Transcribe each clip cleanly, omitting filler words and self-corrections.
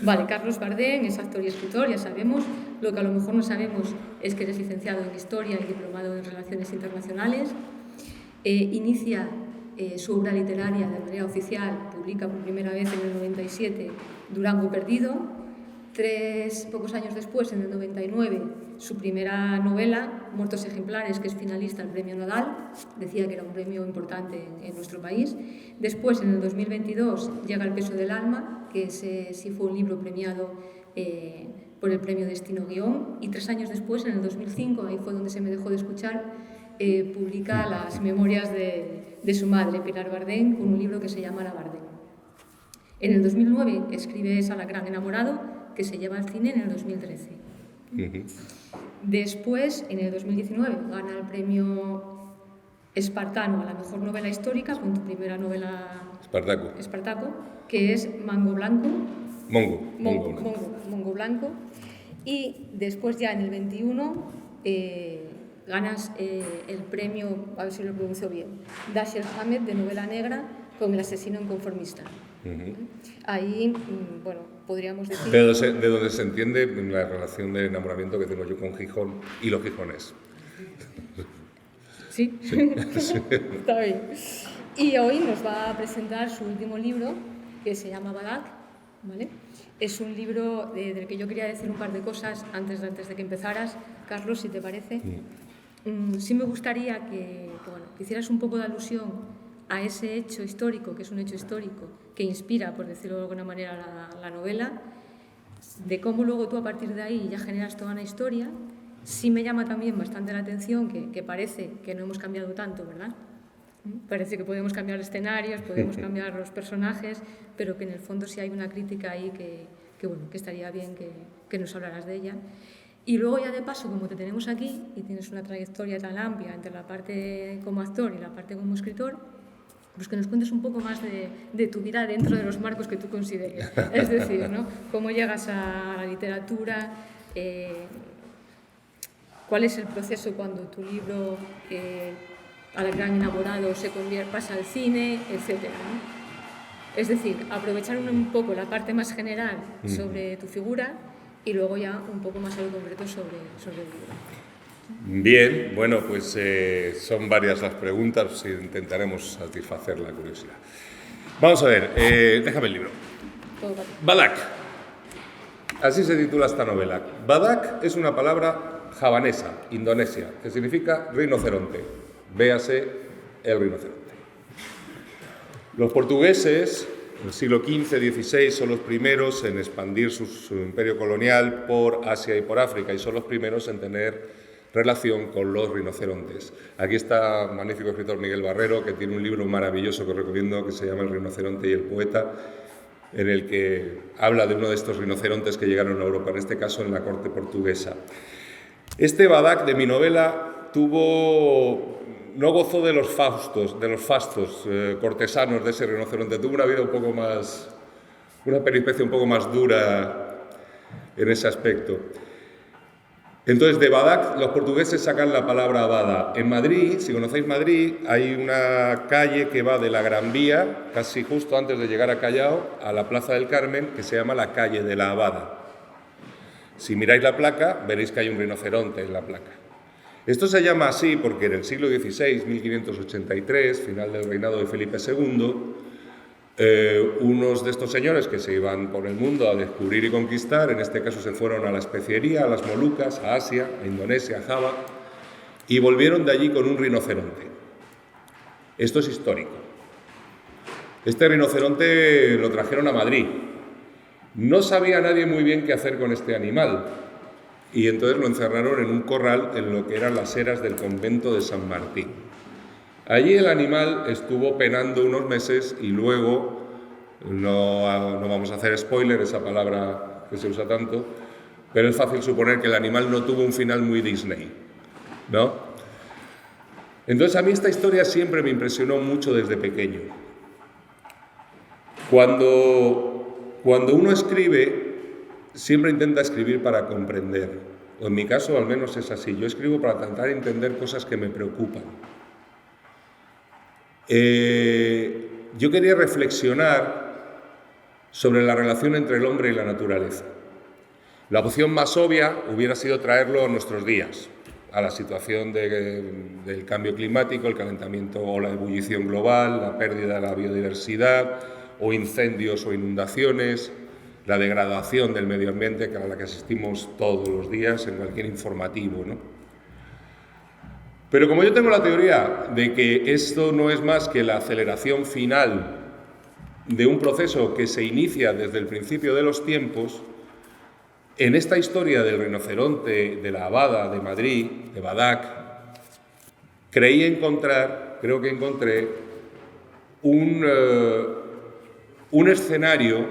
Vale, Carlos Bardén es actor y escritor, ya sabemos. Lo que a lo mejor no sabemos es que eres licenciado en Historia y diplomado en Relaciones Internacionales. Inicia su obra literaria de manera oficial, publica por primera vez en el 97 Durango Perdido. Pocos años después, en el 99, su primera novela, Muertos Ejemplares, que es finalista del Premio Nadal. Decía que era un premio importante en nuestro país. Después, en el 2022, llega El peso del alma, que sí fue un libro premiado por el Premio Destino Guión. Y 3 años después, en el 2005, ahí fue donde se me dejó de escuchar, publica las memorias de su madre, Pilar Bardén, con un libro que se llama La Bardén. En el 2009 escribe Salacrán enamorado, que se lleva al cine en el 2013. Después, en el 2019, gana el premio Espartano a la mejor novela histórica con tu primera novela Espartaco, que es Mongo Blanco. Y después, ya en el 21, ganas el premio, a ver si lo pronuncio bien, Dashiell Hammett, de novela negra, con El asesino inconformista. Ahí, bueno, podríamos decir... De donde se entiende la relación de enamoramiento que tengo yo con Gijón y los gijones. Sí. Está bien. Y hoy nos va a presentar su último libro, que se llama Badak, ¿vale? Es un libro del que yo quería decir un par de cosas antes de que empezaras, Carlos, si te parece. Sí me gustaría que hicieras un poco de alusión a ese hecho histórico, que es un hecho histórico, que inspira, por decirlo de alguna manera, la novela, de cómo luego tú a partir de ahí ya generas toda una historia. Sí me llama también bastante la atención que parece que no hemos cambiado tanto, ¿verdad? Parece que podemos cambiar escenarios, podemos cambiar los personajes, pero que en el fondo sí hay una crítica ahí que estaría bien que nos hablaras de ella. Y luego ya de paso, como te tenemos aquí y tienes una trayectoria tan amplia entre la parte como actor y la parte como escritor, pues que nos cuentes un poco más de tu vida dentro de los marcos que tú consideres. Es decir, ¿no? Cómo llegas a la literatura, cuál es el proceso cuando tu libro, Alacrán enamorado, pasa al cine, etc., ¿no? Es decir, aprovechar un poco la parte más general sobre tu figura y luego ya un poco más a lo concreto sobre el libro. Bien, bueno, pues son varias las preguntas y intentaremos satisfacer la curiosidad. Vamos a ver, déjame el libro. Badak. Así se titula esta novela. Badak es una palabra javanesa, indonesia, que significa rinoceronte. Véase el rinoceronte. Los portugueses, en el siglo XV-XVI, son los primeros en expandir su imperio colonial por Asia y por África, y son los primeros en tener relación con los rinocerontes. Aquí está el magnífico escritor Miguel Barrero, que tiene un libro maravilloso que os recomiendo, que se llama El rinoceronte y el poeta, en el que habla de uno de estos rinocerontes que llegaron a Europa, en este caso en la corte portuguesa. Este Badak de mi novela no gozó de los fastos cortesanos de ese rinoceronte, tuvo una vida una peripecia un poco más dura en ese aspecto. Entonces, de Badak, los portugueses sacan la palabra Bada. En Madrid, si conocéis Madrid, hay una calle que va de la Gran Vía, casi justo antes de llegar a Callao, a la Plaza del Carmen, que se llama la calle de la Abada. Si miráis la placa, veréis que hay un rinoceronte en la placa. Esto se llama así porque en el siglo XVI, 1583, final del reinado de Felipe II, unos de estos señores que se iban por el mundo a descubrir y conquistar, en este caso se fueron a la especiería, a las Molucas, a Asia, a Indonesia, a Java, y volvieron de allí con un rinoceronte. Esto es histórico. Este rinoceronte lo trajeron a Madrid. No sabía nadie muy bien qué hacer con este animal, y entonces lo encerraron en un corral en lo que eran las eras del convento de San Martín. Allí el animal estuvo penando unos meses y luego, no vamos a hacer spoiler, esa palabra que se usa tanto, pero es fácil suponer que el animal no tuvo un final muy Disney, ¿no? Entonces a mí esta historia siempre me impresionó mucho desde pequeño. Cuando uno escribe, siempre intenta escribir para comprender, o en mi caso al menos es así, yo escribo para intentar entender cosas que me preocupan. Yo quería reflexionar sobre la relación entre el hombre y la naturaleza. La opción más obvia hubiera sido traerlo a nuestros días, a la situación del cambio climático, el calentamiento o la ebullición global, la pérdida de la biodiversidad, o incendios o inundaciones, la degradación del medio ambiente a la que asistimos todos los días en cualquier informativo, ¿no? Pero como yo tengo la teoría de que esto no es más que la aceleración final de un proceso que se inicia desde el principio de los tiempos, en esta historia del rinoceronte, de la abada de Madrid, de Badac, creo que encontré un escenario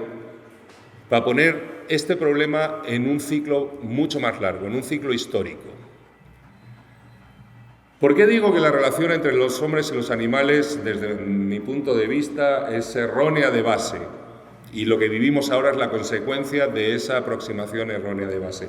para poner este problema en un ciclo mucho más largo, en un ciclo histórico. ¿Por qué digo que la relación entre los hombres y los animales, desde mi punto de vista, es errónea de base? Y lo que vivimos ahora es la consecuencia de esa aproximación errónea de base.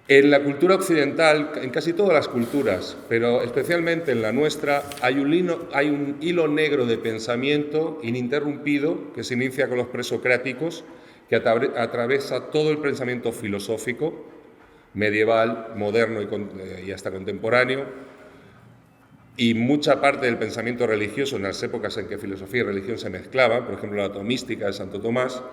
En la cultura occidental, en casi todas las culturas, pero especialmente en la nuestra, hay un hilo negro de pensamiento ininterrumpido que se inicia con los presocráticos, que atraviesa todo el pensamiento filosófico, medieval, moderno y hasta contemporáneo, y mucha parte del pensamiento religioso en las épocas en que filosofía y religión se mezclaban, por ejemplo la tomística de Santo Tomás,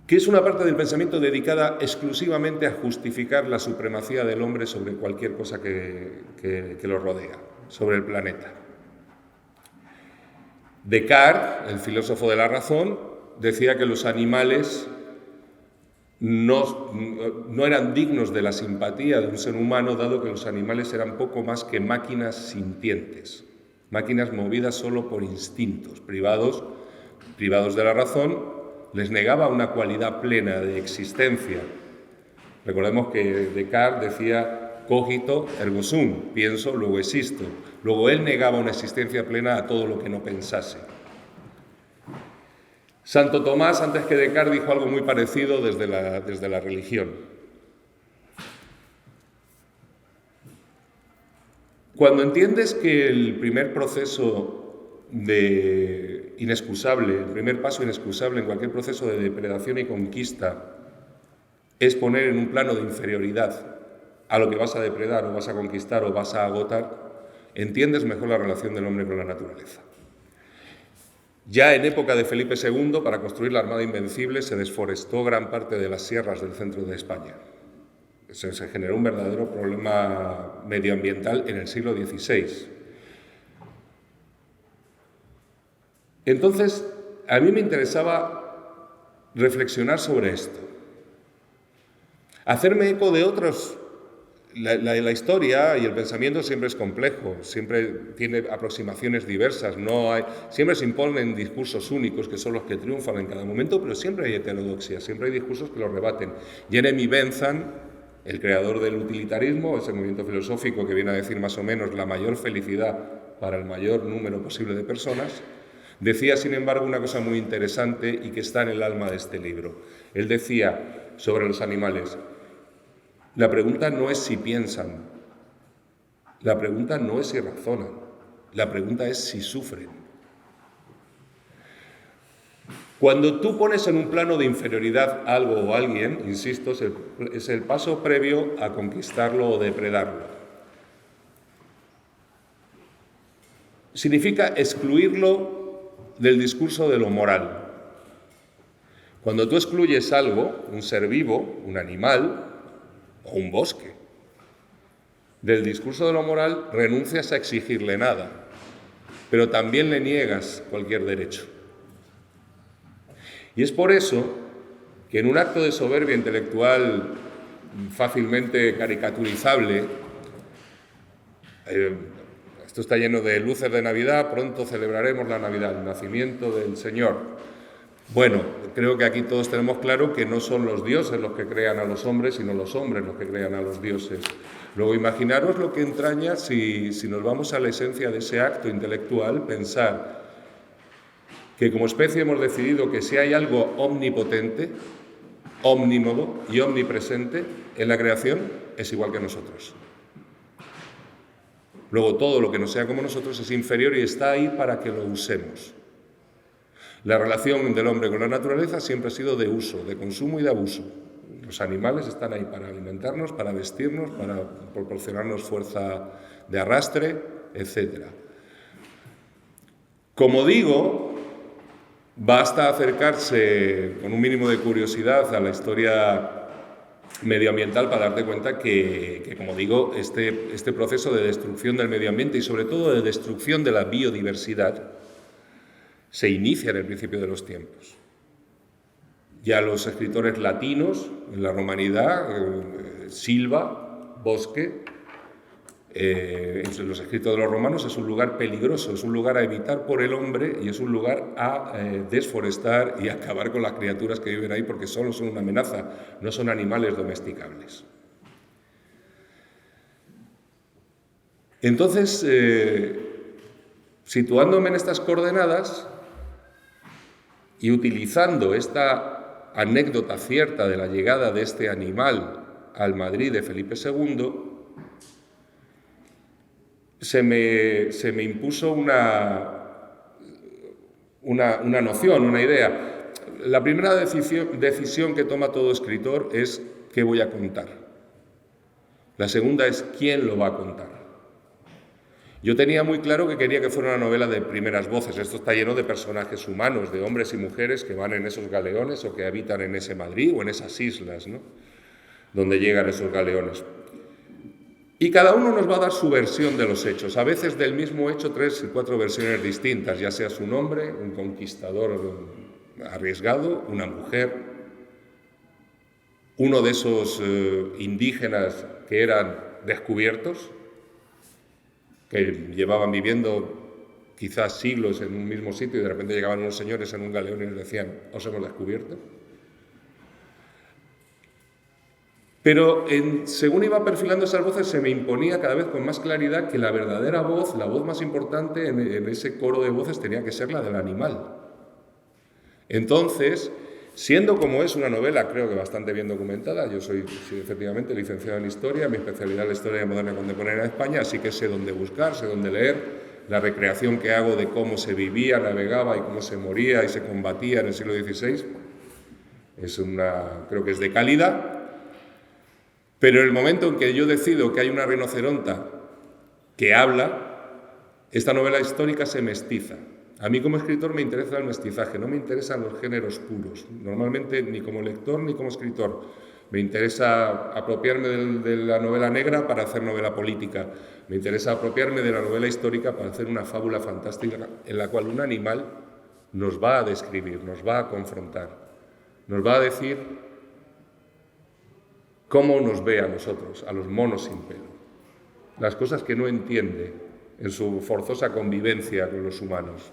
que es una parte del pensamiento dedicada exclusivamente a justificar la supremacía del hombre sobre cualquier cosa que lo rodea, sobre el planeta. Descartes, el filósofo de la razón, decía que los animales no eran dignos de la simpatía de un ser humano, dado que los animales eran poco más que máquinas sintientes, máquinas movidas solo por instintos, privados de la razón. Les negaba una cualidad plena de existencia. Recordemos que Descartes decía cogito ergo sum, pienso, luego existo. Luego él negaba una existencia plena a todo lo que no pensase. Santo Tomás, antes que Descartes, dijo algo muy parecido desde la religión. Cuando entiendes que el primer proceso inexcusable, el primer paso inexcusable en cualquier proceso de depredación y conquista es poner en un plano de inferioridad a lo que vas a depredar o vas a conquistar o vas a agotar, entiendes mejor la relación del hombre con la naturaleza. Ya en época de Felipe II, para construir la Armada Invencible, se desforestó gran parte de las sierras del centro de España. Se generó un verdadero problema medioambiental en el siglo XVI. Entonces, a mí me interesaba reflexionar sobre esto, hacerme eco de otros. La historia y el pensamiento siempre es complejo, siempre tiene aproximaciones diversas, siempre se imponen discursos únicos que son los que triunfan en cada momento, pero siempre hay heterodoxias, siempre hay discursos que los rebaten. Jeremy Bentham, el creador del utilitarismo, ese movimiento filosófico que viene a decir más o menos la mayor felicidad para el mayor número posible de personas, decía, sin embargo, una cosa muy interesante y que está en el alma de este libro. Él decía sobre los animales: la pregunta no es si piensan, la pregunta no es si razonan, la pregunta es si sufren. Cuando tú pones en un plano de inferioridad algo o alguien, insisto, es el paso previo a conquistarlo o depredarlo. Significa excluirlo del discurso de lo moral. Cuando tú excluyes algo, un ser vivo, un animal o un bosque, del discurso de lo moral, renuncias a exigirle nada, pero también le niegas cualquier derecho. Y es por eso que en un acto de soberbia intelectual fácilmente caricaturizable, esto está lleno de luces de Navidad, pronto celebraremos la Navidad, el nacimiento del Señor. Bueno, creo que aquí todos tenemos claro que no son los dioses los que crean a los hombres, sino los hombres los que crean a los dioses. Luego, imaginaros lo que entraña si nos vamos a la esencia de ese acto intelectual, pensar que como especie hemos decidido que si hay algo omnipotente, omnímodo y omnipresente en la creación, es igual que nosotros. Luego todo lo que no sea como nosotros es inferior y está ahí para que lo usemos. La relación del hombre con la naturaleza siempre ha sido de uso, de consumo y de abuso. Los animales están ahí para alimentarnos, para vestirnos, para proporcionarnos fuerza de arrastre, etc. Como digo, basta acercarse con un mínimo de curiosidad a la historia medioambiental para darte cuenta que como digo, este proceso de destrucción del medio ambiente y sobre todo de destrucción de la biodiversidad se inicia en el principio de los tiempos. Ya los escritores latinos en la romanidad, Silva, Bosque, en los escritos de los romanos, es un lugar peligroso, es un lugar a evitar por el hombre y es un lugar a desforestar y acabar con las criaturas que viven ahí porque solo son una amenaza, no son animales domesticables. Entonces, situándome en estas coordenadas y utilizando esta anécdota cierta de la llegada de este animal al Madrid de Felipe II, se me impuso una noción, una idea. La primera decisión que toma todo escritor es ¿qué voy a contar? La segunda es ¿quién lo va a contar? Yo tenía muy claro que quería que fuera una novela de primeras voces. Esto está lleno de personajes humanos, de hombres y mujeres que van en esos galeones o que habitan en ese Madrid o en esas islas, ¿no?, donde llegan esos galeones. Y cada uno nos va a dar su versión de los hechos, a veces del mismo hecho 3 y 4 versiones distintas, ya sea su nombre, un conquistador arriesgado, una mujer, uno de esos indígenas que eran descubiertos, que llevaban viviendo quizás siglos en un mismo sitio y de repente llegaban unos señores en un galeón y les decían, os hemos descubierto. Pero según iba perfilando esas voces se me imponía cada vez con más claridad que la verdadera voz, la voz más importante en ese coro de voces tenía que ser la del animal. Entonces, siendo como es una novela, creo que bastante bien documentada, yo soy efectivamente licenciado en Historia, mi especialidad es la Historia moderna y contemporánea de España, así que sé dónde buscar, sé dónde leer, la recreación que hago de cómo se vivía, navegaba y cómo se moría y se combatía en el siglo XVI, creo que es de calidad. Pero en el momento en que yo decido que hay una rinoceronta que habla, esta novela histórica se mestiza. A mí como escritor me interesa el mestizaje, no me interesan los géneros puros. Normalmente ni como lector ni como escritor. Me interesa apropiarme de la novela negra para hacer novela política. Me interesa apropiarme de la novela histórica para hacer una fábula fantástica en la cual un animal nos va a describir, nos va a confrontar, nos va a decir cómo nos ve a nosotros, a los monos sin pelo, las cosas que no entiende en su forzosa convivencia con los humanos.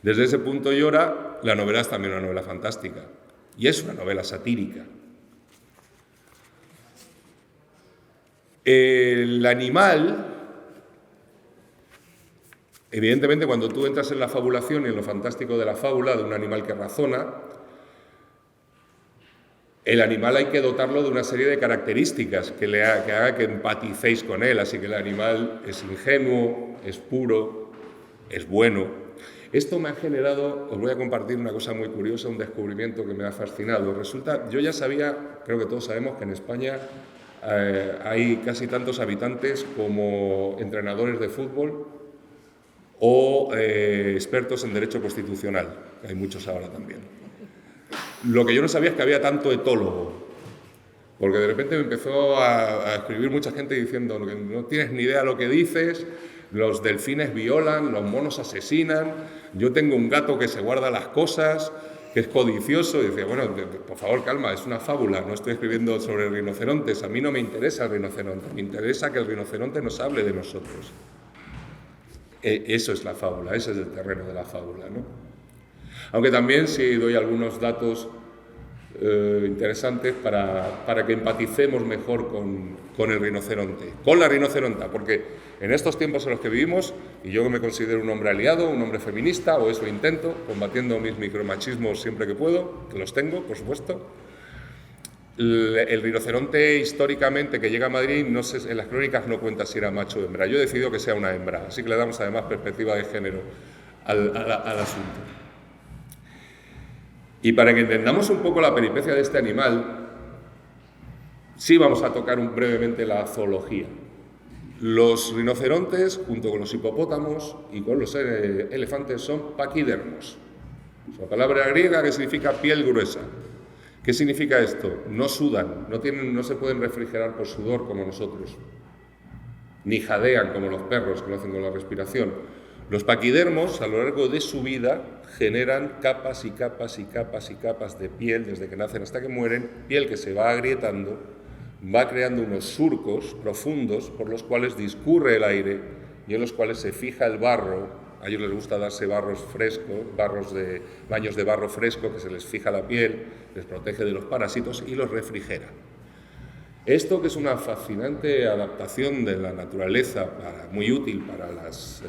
Desde ese punto y ahora, la novela es también una novela fantástica y es una novela satírica. El animal, evidentemente cuando tú entras en la fabulación y en lo fantástico de la fábula, de un animal que razona, el animal hay que dotarlo de una serie de características que haga que empaticéis con él. Así que el animal es ingenuo, es puro, es bueno. Esto me ha generado, os voy a compartir una cosa muy curiosa, un descubrimiento que me ha fascinado. Resulta, yo ya sabía, creo que todos sabemos que en España hay casi tantos habitantes como entrenadores de fútbol o expertos en derecho constitucional. Hay muchos ahora también. Lo que yo no sabía es que había tanto etólogo, porque de repente me empezó a escribir mucha gente diciendo que no tienes ni idea lo que dices, los delfines violan, los monos asesinan, yo tengo un gato que se guarda las cosas, que es codicioso, y decía, bueno, por favor, calma, es una fábula, no estoy escribiendo sobre rinocerontes, a mí no me interesa el rinoceronte, me interesa que el rinoceronte nos hable de nosotros. Eso es la fábula, ese es el terreno de la fábula, ¿no? Aunque también sí doy algunos datos interesantes para que empaticemos mejor con el rinoceronte, con la rinoceronta, porque en estos tiempos en los que vivimos, y yo me considero un hombre aliado, un hombre feminista, o eso intento, combatiendo mis micromachismos siempre que puedo, que los tengo, por supuesto, el rinoceronte históricamente que llega a Madrid, no sé, en las crónicas no cuenta si era macho o hembra, yo he decidido que sea una hembra, así que le damos además perspectiva de género al asunto. Y para que entendamos un poco la peripecia de este animal, sí vamos a tocar brevemente la zoología. Los rinocerontes, junto con los hipopótamos y con los elefantes, son paquidermos. Es una palabra griega que significa piel gruesa. ¿Qué significa esto? No sudan, no se pueden refrigerar por sudor como nosotros, ni jadean como los perros que lo hacen con la respiración. Los paquidermos, a lo largo de su vida, generan capas y capas y capas y capas de piel, desde que nacen hasta que mueren, piel que se va agrietando, va creando unos surcos profundos por los cuales discurre el aire y en los cuales se fija el barro. A ellos les gusta darse baños de barro fresco, que se les fija la piel, les protege de los parásitos y los refrigera. Esto, que es una fascinante adaptación de la naturaleza, muy útil para las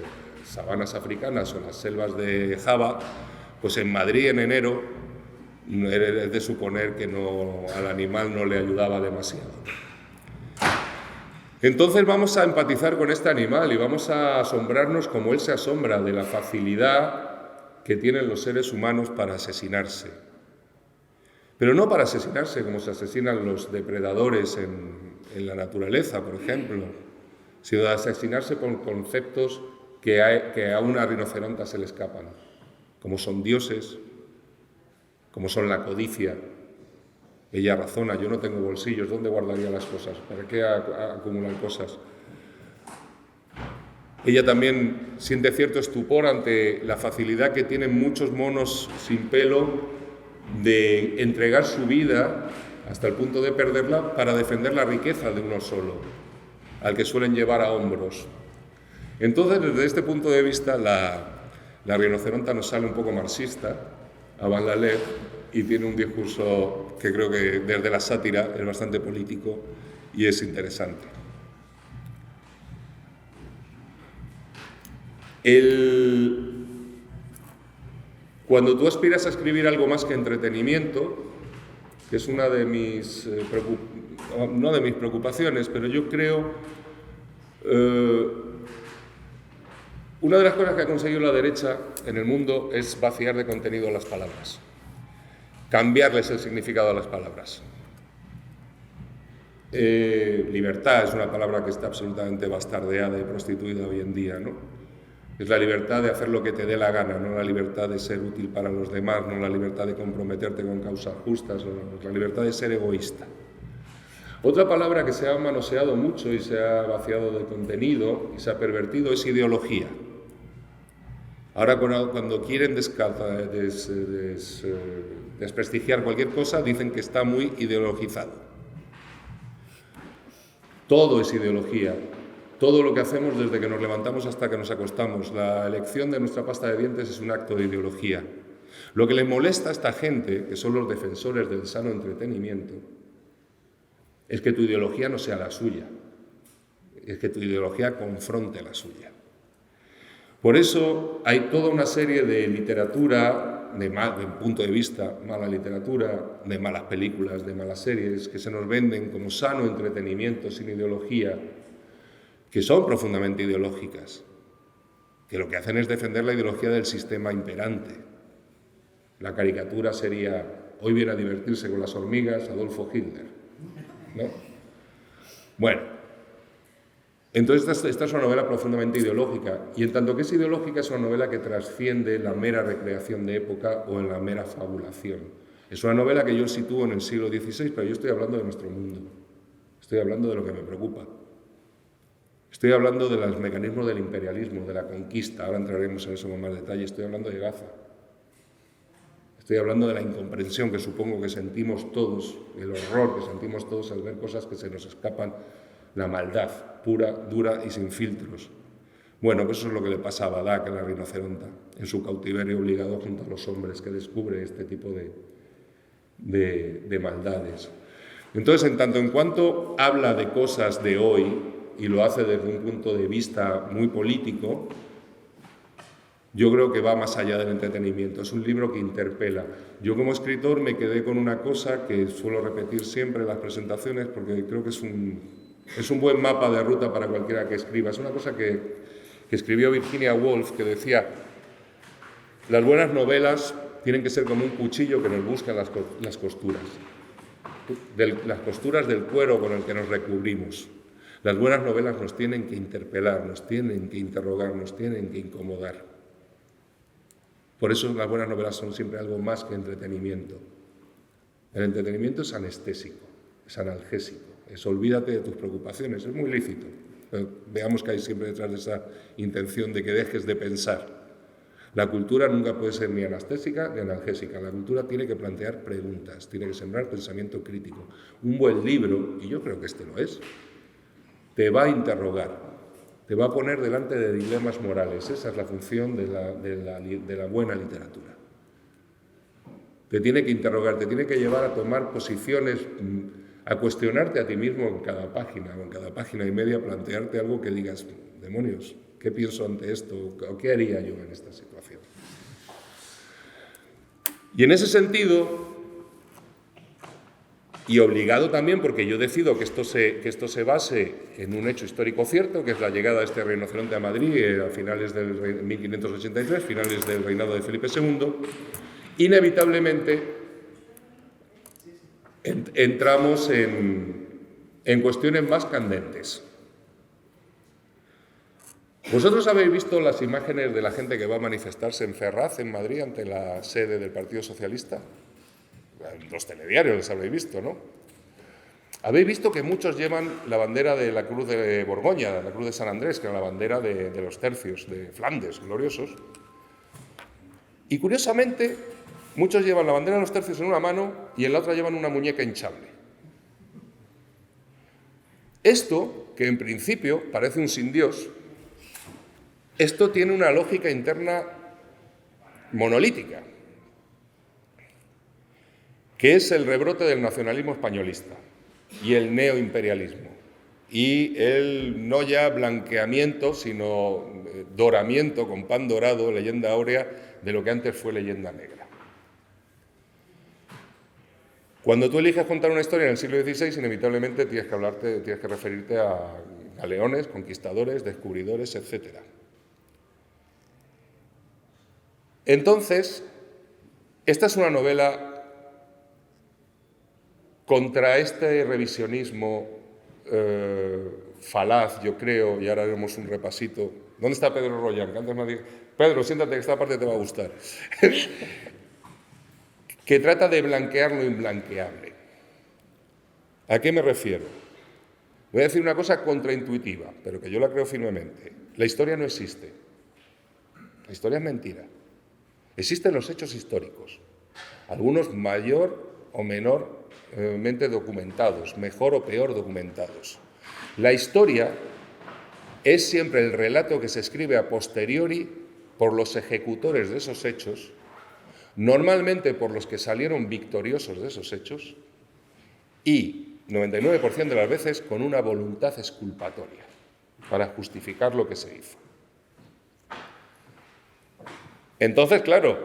sabanas africanas o las selvas de Java, pues en Madrid en enero es de suponer que al animal no le ayudaba demasiado. Entonces vamos a empatizar con este animal y vamos a asombrarnos como él se asombra de la facilidad que tienen los seres humanos para asesinarse. Pero no para asesinarse como se asesinan los depredadores en la naturaleza, por ejemplo, sino de asesinarse por conceptos que a una rinoceronta se le escapan, como son dioses, como son la codicia. Ella razona: yo no tengo bolsillos, ¿dónde guardaría las cosas? ¿Para qué acumular cosas? Ella también siente cierto estupor ante la facilidad que tienen muchos monos sin pelo de entregar su vida hasta el punto de perderla para defender la riqueza de uno solo, al que suelen llevar a hombros. Entonces, desde este punto de vista, la rinoceronta nos sale un poco marxista, a Van Lalet, y tiene un discurso que creo que desde la sátira es bastante político y es interesante. Cuando tú aspiras a escribir algo más que entretenimiento, que es una de mis, no de mis preocupaciones, pero yo creo, una de las cosas que ha conseguido la derecha en el mundo es vaciar de contenido las palabras, cambiarles el significado a las palabras. Libertad es una palabra que está absolutamente bastardeada y prostituida hoy en día, ¿no? Es la libertad de hacer lo que te dé la gana, no la libertad de ser útil para los demás, no la libertad de comprometerte con causas justas, no, la libertad de ser egoísta. Otra palabra que se ha manoseado mucho y se ha vaciado de contenido y se ha pervertido es ideología. Ahora cuando quieren desprestigiar cualquier cosa, dicen que está muy ideologizado. Todo es ideología. Todo lo que hacemos desde que nos levantamos hasta que nos acostamos, la elección de nuestra pasta de dientes es un acto de ideología. Lo que le molesta a esta gente, que son los defensores del sano entretenimiento, es que tu ideología no sea la suya, es que tu ideología confronte la suya. Por eso hay toda una serie de literatura, de punto de vista, mala literatura, de malas películas, de malas series, que se nos venden como sano entretenimiento sin ideología, que son profundamente ideológicas, que lo que hacen es defender la ideología del sistema imperante. La caricatura sería: hoy viene a divertirse con las hormigas Adolfo Hitler, ¿no? Bueno, entonces esta es una novela profundamente ideológica, y en tanto que es ideológica es una novela que trasciende la mera recreación de época o en la mera fabulación. Es una novela que yo sitúo en el siglo XVI, pero yo estoy hablando de nuestro mundo, estoy hablando de lo que me preocupa. Estoy hablando de los mecanismos del imperialismo, de la conquista, ahora entraremos en eso con más detalle. Estoy hablando de Gaza. Estoy hablando de la incomprensión que supongo que sentimos todos, el horror que sentimos todos al ver cosas que se nos escapan, la maldad pura, dura y sin filtros. Bueno, pues eso es lo que le pasa a Badak, a la rinoceronta, en su cautiverio obligado junto a los hombres, que descubre este tipo de maldades. Entonces, en tanto en cuanto habla de cosas de hoy, y lo hace desde un punto de vista muy político, yo creo que va más allá del entretenimiento. Es un libro que interpela. Yo como escritor me quedé con una cosa que suelo repetir siempre en las presentaciones, porque creo que es un buen mapa de ruta para cualquiera que escriba. Es una cosa que escribió Virginia Woolf, que decía: las buenas novelas tienen que ser como un cuchillo que nos busca las costuras. Las costuras del cuero con el que nos recubrimos. Las buenas novelas nos tienen que interpelar, nos tienen que interrogar, nos tienen que incomodar. Por eso las buenas novelas son siempre algo más que entretenimiento. El entretenimiento es anestésico, es analgésico, es olvídate de tus preocupaciones, es muy lícito. Pero veamos que hay siempre detrás de esa intención de que dejes de pensar. La cultura nunca puede ser ni anestésica ni analgésica. La cultura tiene que plantear preguntas, tiene que sembrar pensamiento crítico. Un buen libro, y yo creo que este lo es, te va a interrogar, te va a poner delante de dilemas morales. Esa es la función de la buena literatura. Te tiene que interrogar, te tiene que llevar a tomar posiciones, a cuestionarte a ti mismo en cada página o en cada página y media, plantearte algo que digas, demonios, ¿qué pienso ante esto? ¿O qué haría yo en esta situación? Y en ese sentido, y obligado también, porque yo decido que esto se base en un hecho histórico cierto, que es la llegada de este rinoceronte a Madrid a finales del 1583, finales del reinado de Felipe II, inevitablemente entramos en cuestiones más candentes. Vosotros habéis visto las imágenes de la gente que va a manifestarse en Ferraz, en Madrid, ante la sede del Partido Socialista. Los telediarios les habréis visto, ¿no? Habéis visto que muchos llevan la bandera de la Cruz de Borgoña, la Cruz de San Andrés, que era la bandera de los tercios de Flandes, gloriosos. Y curiosamente, muchos llevan la bandera de los tercios en una mano y en la otra llevan una muñeca hinchable. Esto, que en principio parece un sin Dios, esto tiene una lógica interna monolítica, que es el rebrote del nacionalismo españolista y el neoimperialismo, y el no ya blanqueamiento, sino doramiento con pan dorado, leyenda áurea, de lo que antes fue leyenda negra. Cuando tú eliges contar una historia en el siglo XVI, inevitablemente tienes que referirte a galeones, conquistadores, descubridores, etc. Entonces, esta es una novela contra este revisionismo falaz, yo creo, y ahora haremos un repasito. ¿Dónde está Pedro Rollán? Que antes me dijo, Pedro, siéntate que esta parte te va a gustar. Que trata de blanquear lo imblanqueable. ¿A qué me refiero? Voy a decir una cosa contraintuitiva, pero que yo la creo firmemente. La historia no existe. La historia es mentira. Existen los hechos históricos, algunos mayor o menormente documentados, mejor o peor documentados. La historia es siempre el relato que se escribe a posteriori por los ejecutores de esos hechos, normalmente por los que salieron victoriosos de esos hechos, y 99% de las veces con una voluntad exculpatoria para justificar lo que se hizo. Entonces, claro,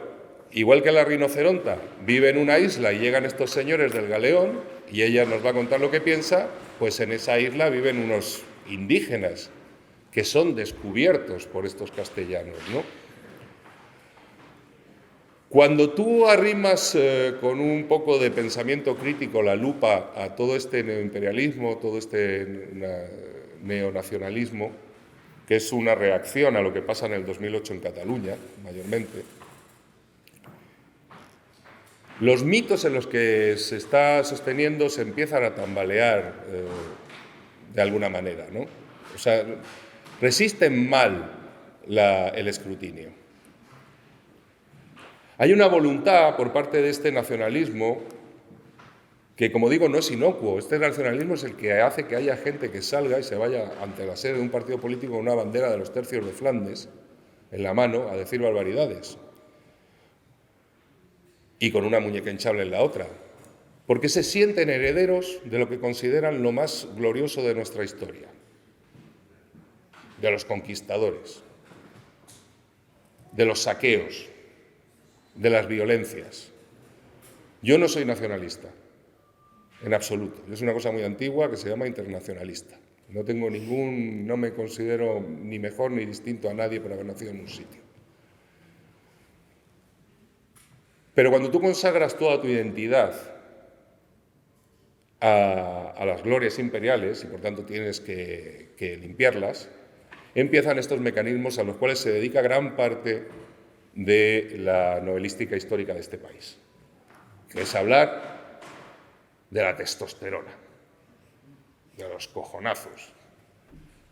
igual que la rinoceronta vive en una isla y llegan estos señores del galeón y ella nos va a contar lo que piensa, pues en esa isla viven unos indígenas que son descubiertos por estos castellanos, ¿no? Cuando tú arrimas con un poco de pensamiento crítico la lupa a todo este neoimperialismo, todo este neonacionalismo, que es una reacción a lo que pasa en el 2008 en Cataluña, mayormente, los mitos en los que se está sosteniendo se empiezan a tambalear de alguna manera, ¿no? O sea, resisten mal el escrutinio. Hay una voluntad por parte de este nacionalismo que, como digo, no es inocuo. Este nacionalismo es el que hace que haya gente que salga y se vaya ante la sede de un partido político con una bandera de los tercios de Flandes en la mano a decir barbaridades y con una muñeca hinchable en la otra, porque se sienten herederos de lo que consideran lo más glorioso de nuestra historia, de los conquistadores, de los saqueos, de las violencias. Yo no soy nacionalista, en absoluto. Es una cosa muy antigua que se llama internacionalista. No me considero ni mejor ni distinto a nadie por haber nacido en un sitio. Pero cuando tú consagras toda tu identidad a las glorias imperiales, y por tanto tienes que limpiarlas, empiezan estos mecanismos a los cuales se dedica gran parte de la novelística histórica de este país, que es hablar de la testosterona, de los cojonazos,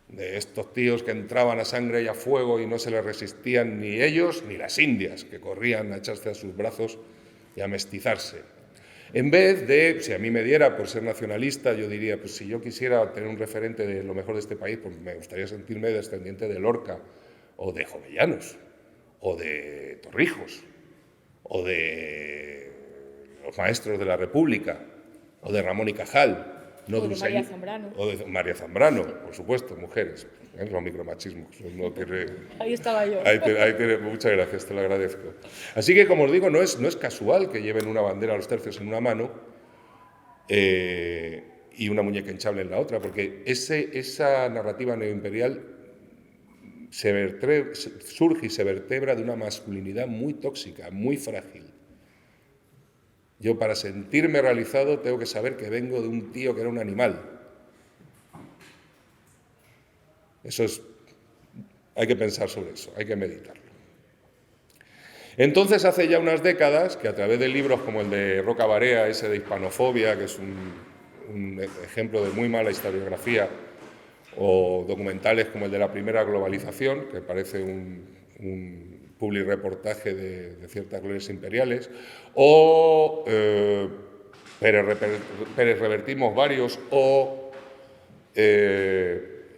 de estos tíos que entraban a sangre y a fuego y no se les resistían ni ellos ni las indias, que corrían a echarse a sus brazos y a mestizarse. En vez de, si a mí me diera por ser nacionalista, yo diría, pues si yo quisiera tener un referente de lo mejor de este país, pues me gustaría sentirme descendiente de Lorca, o de Jovellanos, o de Torrijos, o de los maestros de la República, o de Ramón y Cajal. No o de María Zambrano. O de María Zambrano, por supuesto, mujeres. Los micromachismos. No tiene... Ahí estaba yo. Muchas gracias, te lo agradezco. Así que, como os digo, no es casual que lleven una bandera a los tercios en una mano y una muñeca hinchable en la otra, porque esa narrativa neoimperial surge y se vertebra de una masculinidad muy tóxica, muy frágil. Yo, para sentirme realizado, tengo que saber que vengo de un tío que era un animal. Hay que pensar sobre eso, hay que meditarlo. Entonces, hace ya unas décadas, que a través de libros como el de Roca Barea, ese de hispanofobia, que es un ejemplo de muy mala historiografía, o documentales como el de La primera globalización, que parece un publireportaje de ciertas glorias imperiales, o Pérez Revertimos varios, o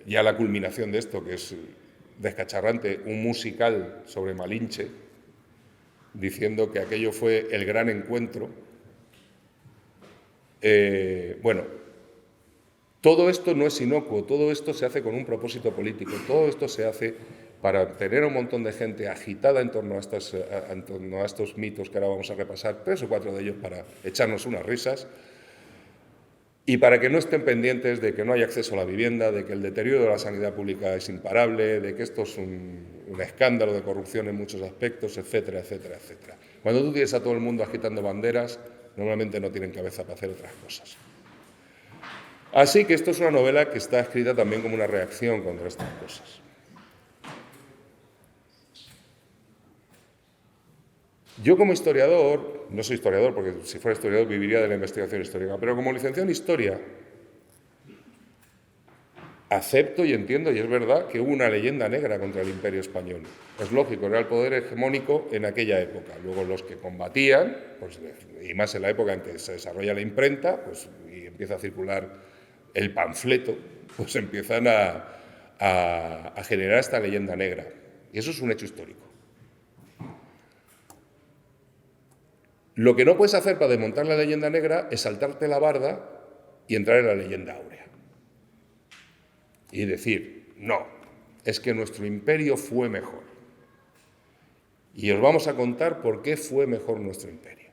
ya la culminación de esto, que es descacharrante, un musical sobre Malinche, diciendo que aquello fue el gran encuentro. Bueno, todo esto no es inocuo, todo esto se hace con un propósito político, todo esto se hace para tener a un montón de gente agitada en torno a estos mitos que ahora vamos a repasar, 3 o 4 de ellos para echarnos unas risas, y para que no estén pendientes de que no hay acceso a la vivienda, de que el deterioro de la sanidad pública es imparable, de que esto es un escándalo de corrupción en muchos aspectos, etcétera, etcétera, etcétera. Cuando tú tienes a todo el mundo agitando banderas, normalmente no tienen cabeza para hacer otras cosas. Así que esto es una novela que está escrita también como una reacción contra estas cosas. Yo, como historiador, no soy historiador porque si fuera historiador viviría de la investigación histórica, pero como licenciado en Historia acepto y entiendo, y es verdad, que hubo una leyenda negra contra el Imperio Español. Es lógico, era el poder hegemónico en aquella época. Luego los que combatían, pues, y más en la época en que se desarrolla la imprenta, pues, y empieza a circular el panfleto, pues empiezan a generar esta leyenda negra. Y eso es un hecho histórico. Lo que no puedes hacer para desmontar la leyenda negra es saltarte la barda y entrar en la leyenda áurea. Y decir, no, es que nuestro imperio fue mejor. Y os vamos a contar por qué fue mejor nuestro imperio.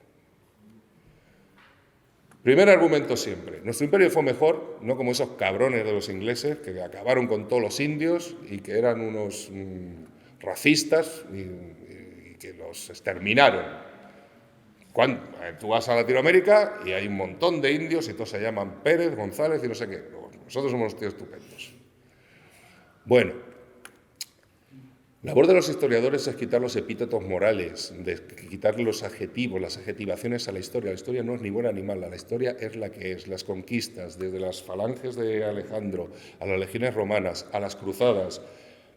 Primer argumento siempre, nuestro imperio fue mejor, no como esos cabrones de los ingleses que acabaron con todos los indios y que eran unos racistas y que los exterminaron. Tú vas a Latinoamérica y hay un montón de indios y todos se llaman Pérez, González y no sé qué. Nosotros somos unos tíos estupendos. Bueno, la labor de los historiadores es quitar los epítetos morales, quitar los adjetivos, las adjetivaciones a la historia. La historia no es ni buena ni mala, la historia es la que es. Las conquistas, desde las falanges de Alejandro, a las legiones romanas, a las cruzadas,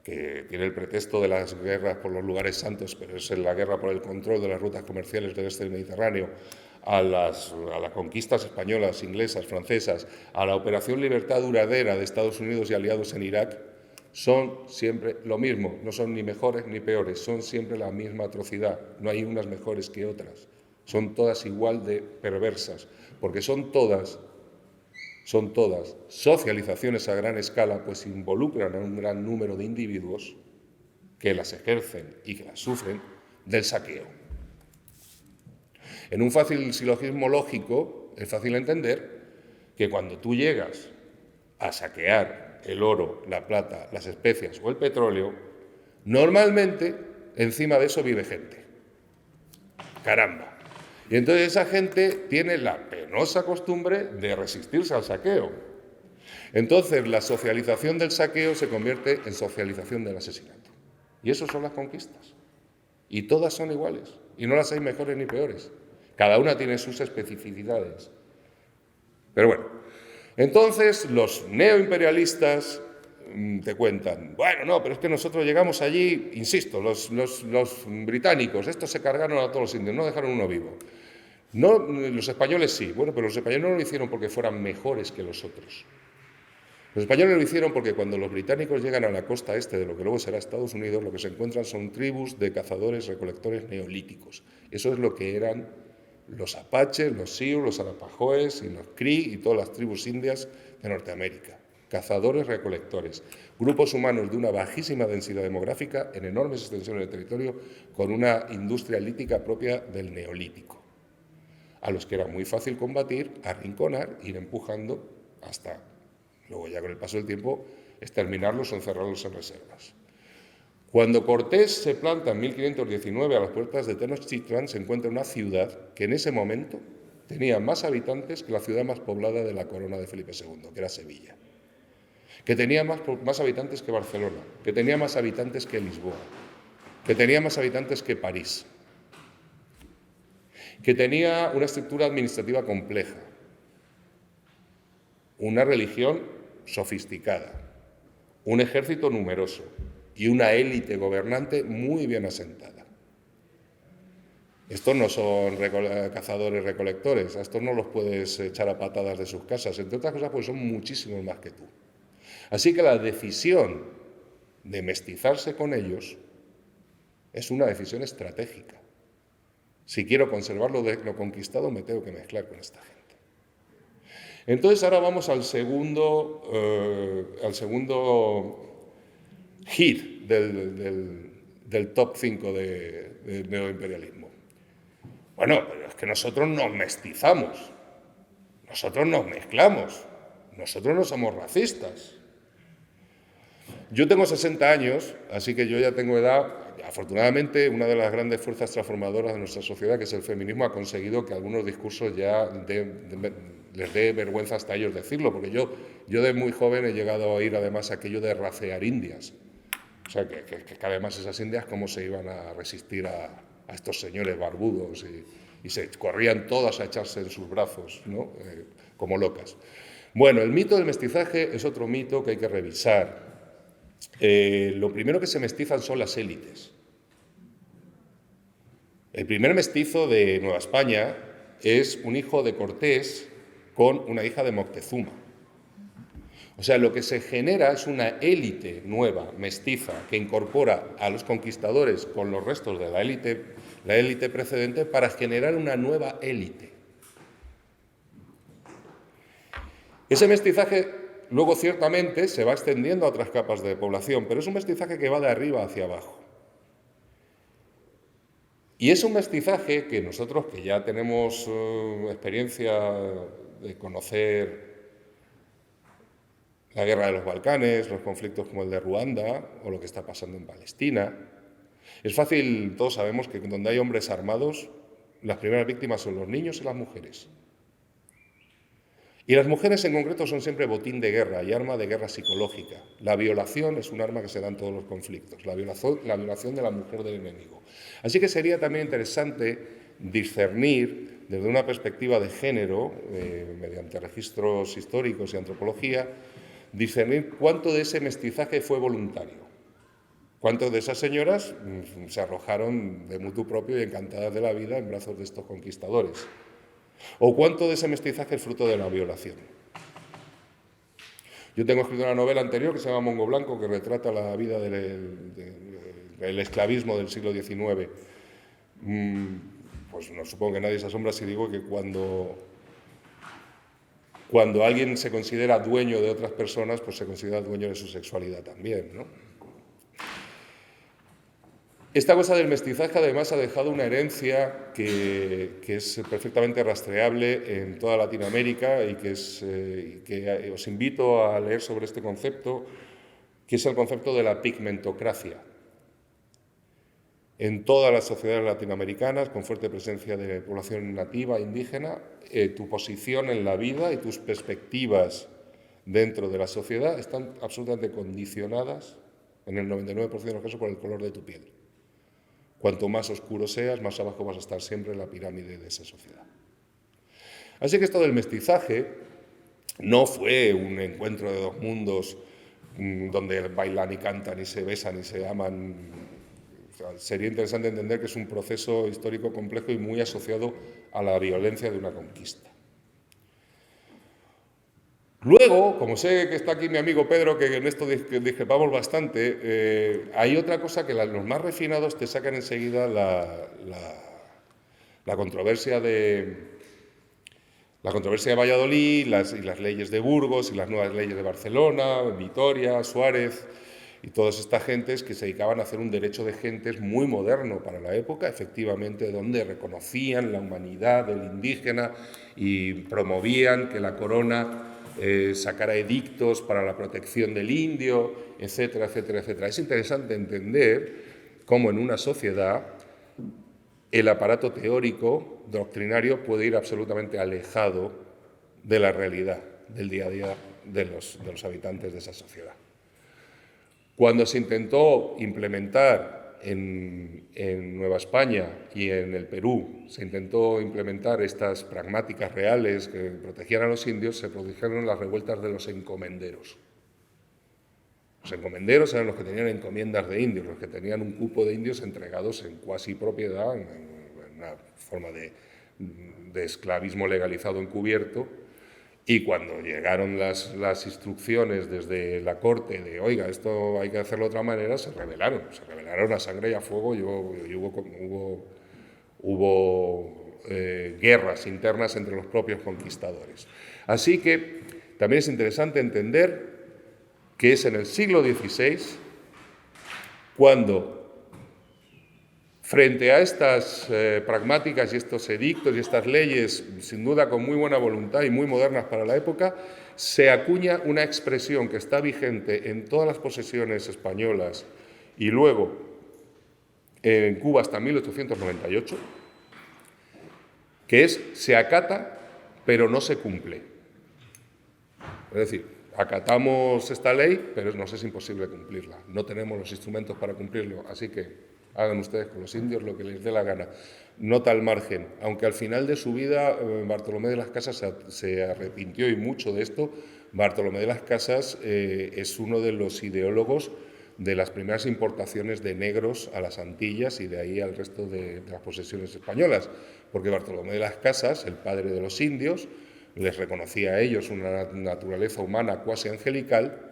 que tiene el pretexto de las guerras por los lugares santos, pero es la guerra por el control de las rutas comerciales del este del Mediterráneo, a las conquistas españolas, inglesas, francesas, a la Operación Libertad Duradera de Estados Unidos y aliados en Irak, son siempre lo mismo, no son ni mejores ni peores, son siempre la misma atrocidad, no hay unas mejores que otras, son todas igual de perversas, porque son todas socializaciones a gran escala, pues involucran a un gran número de individuos que las ejercen y que las sufren del saqueo. En un fácil silogismo lógico es fácil entender que cuando tú llegas a saquear el oro, la plata, las especias o el petróleo, normalmente encima de eso vive gente. Caramba, Y entonces esa gente tiene la penosa costumbre de resistirse al saqueo. Entonces la socialización del saqueo se convierte en socialización del asesinato. Y eso son las conquistas. Y todas son iguales. Y no las hay mejores ni peores. Cada una tiene sus especificidades. Pero bueno, entonces los neoimperialistas te cuentan, bueno, no, pero es que nosotros llegamos allí, insisto, los británicos, estos se cargaron a todos los indios, no dejaron uno vivo. No, los españoles sí, bueno, pero los españoles no lo hicieron porque fueran mejores que los otros. Los españoles lo hicieron porque cuando los británicos llegan a la costa este de lo que luego será Estados Unidos, lo que se encuentran son tribus de cazadores-recolectores neolíticos. Eso es lo que eran los apaches, los sioux, los arapahoes y los cree y todas las tribus indias de Norteamérica. Cazadores-recolectores, grupos humanos de una bajísima densidad demográfica en enormes extensiones de territorio con una industria lítica propia del neolítico, a los que era muy fácil combatir, arrinconar, ir empujando hasta, luego ya con el paso del tiempo, exterminarlos o encerrarlos en reservas. Cuando Cortés se planta en 1519 a las puertas de Tenochtitlán, se encuentra una ciudad que en ese momento tenía más habitantes que la ciudad más poblada de la corona de Felipe II, que era Sevilla, que tenía más habitantes que Barcelona, que tenía más habitantes que Lisboa, que tenía más habitantes que París, que tenía una estructura administrativa compleja, una religión sofisticada, un ejército numeroso y una élite gobernante muy bien asentada. Estos no son cazadores-recolectores, a estos no los puedes echar a patadas de sus casas, entre otras cosas porque son muchísimos más que tú. Así que la decisión de mestizarse con ellos es una decisión estratégica. Si quiero conservar lo conquistado, me tengo que mezclar con esta gente. Entonces ahora vamos al segundo hit del top 5 del neoimperialismo. Bueno, pero es que nosotros nos mestizamos, nosotros nos mezclamos, nosotros no somos racistas. Yo tengo 60 años, así que yo ya tengo edad. Afortunadamente, una de las grandes fuerzas transformadoras de nuestra sociedad, que es el feminismo, ha conseguido que algunos discursos ya les dé vergüenza hasta ellos decirlo, porque yo de muy joven he llegado a oír además aquello de racear indias. O sea, que además esas indias cómo se iban a resistir a estos señores barbudos y se corrían todas a echarse en sus brazos, ¿no? Como locas. Bueno, el mito del mestizaje es otro mito que hay que revisar. Lo primero que se mestizan son las élites. El primer mestizo de Nueva España es un hijo de Cortés con una hija de Moctezuma. O sea, lo que se genera es una élite nueva, mestiza, que incorpora a los conquistadores con los restos de la élite precedente para generar una nueva élite. Ese mestizaje luego ciertamente se va extendiendo a otras capas de población, pero es un mestizaje que va de arriba hacia abajo. Y es un mestizaje que nosotros, que ya tenemos experiencia de conocer la guerra de los Balcanes, los conflictos como el de Ruanda o lo que está pasando en Palestina, es fácil, todos sabemos que donde hay hombres armados, las primeras víctimas son los niños y las mujeres. Y las mujeres en concreto son siempre botín de guerra y arma de guerra psicológica. La violación es un arma que se da en todos los conflictos, la violación de la mujer del enemigo. Así que sería también interesante discernir desde una perspectiva de género, mediante registros históricos y antropología, discernir cuánto de ese mestizaje fue voluntario. Cuántas de esas señoras se arrojaron de mutuo propio y encantadas de la vida en brazos de estos conquistadores. ¿O cuánto de ese mestizaje es fruto de la violación? Yo tengo escrito una novela anterior que se llama Mongo Blanco, que retrata la vida del esclavismo del siglo XIX. Pues no supongo que nadie se asombra si digo que cuando alguien se considera dueño de otras personas, pues se considera dueño de su sexualidad también, ¿no? Esta cosa del mestizaje además ha dejado una herencia que es perfectamente rastreable en toda Latinoamérica y que os invito a leer sobre este concepto, que es el concepto de la pigmentocracia. en todas las sociedades latinoamericanas, con fuerte presencia de población nativa, indígena, tu posición en la vida y tus perspectivas dentro de la sociedad están absolutamente condicionadas, en el 99% de los casos, por el color de tu piel. Cuanto más oscuro seas, más abajo vas a estar siempre en la pirámide de esa sociedad. Así que esto del mestizaje no fue un encuentro de dos mundos donde bailan y cantan y se besan y se aman. O sea, sería interesante entender que es un proceso histórico complejo y muy asociado a la violencia de una conquista. Luego, como sé que está aquí mi amigo Pedro, que en esto discrepamos bastante, hay otra cosa que los más refinados te sacan enseguida la controversia de Valladolid, y las leyes de Burgos y las nuevas leyes de Barcelona, Vitoria, Suárez y todas estas gentes que se dedicaban a hacer un derecho de gentes muy moderno para la época, efectivamente, donde reconocían la humanidad del indígena y promovían que la corona sacara edictos para la protección del indio, etcétera, etcétera, etcétera. Es interesante entender cómo en una sociedad el aparato teórico, doctrinario, puede ir absolutamente alejado de la realidad del día a día de los habitantes de esa sociedad. Cuando se intentó implementar en Nueva España y en el Perú, se intentó implementar estas pragmáticas reales que protegían a los indios, se produjeron las revueltas de los encomenderos. Los encomenderos eran los que tenían encomiendas de indios, los que tenían un cupo de indios entregados en cuasi propiedad, en una forma de esclavismo legalizado encubierto. Y cuando llegaron las instrucciones desde la corte de, oiga, esto hay que hacerlo de otra manera, se rebelaron a sangre y a fuego y hubo guerras internas entre los propios conquistadores. Así que también es interesante entender que es en el siglo XVI cuando, frente a estas pragmáticas y estos edictos y estas leyes, sin duda con muy buena voluntad y muy modernas para la época, se acuña una expresión que está vigente en todas las posesiones españolas y luego en Cuba hasta 1898, que es se acata pero no se cumple. Es decir, acatamos esta ley, pero nos es imposible cumplirla. No tenemos los instrumentos para cumplirlo, así que hagan ustedes con los indios lo que les dé la gana. Nota al margen, aunque al final de su vida Bartolomé de las Casas se arrepintió y mucho de esto. Bartolomé de las Casas es uno de los ideólogos de las primeras importaciones de negros a las Antillas y de ahí al resto de las posesiones españolas, porque Bartolomé de las Casas, el padre de los indios, les reconocía a ellos una naturaleza humana cuasi angelical.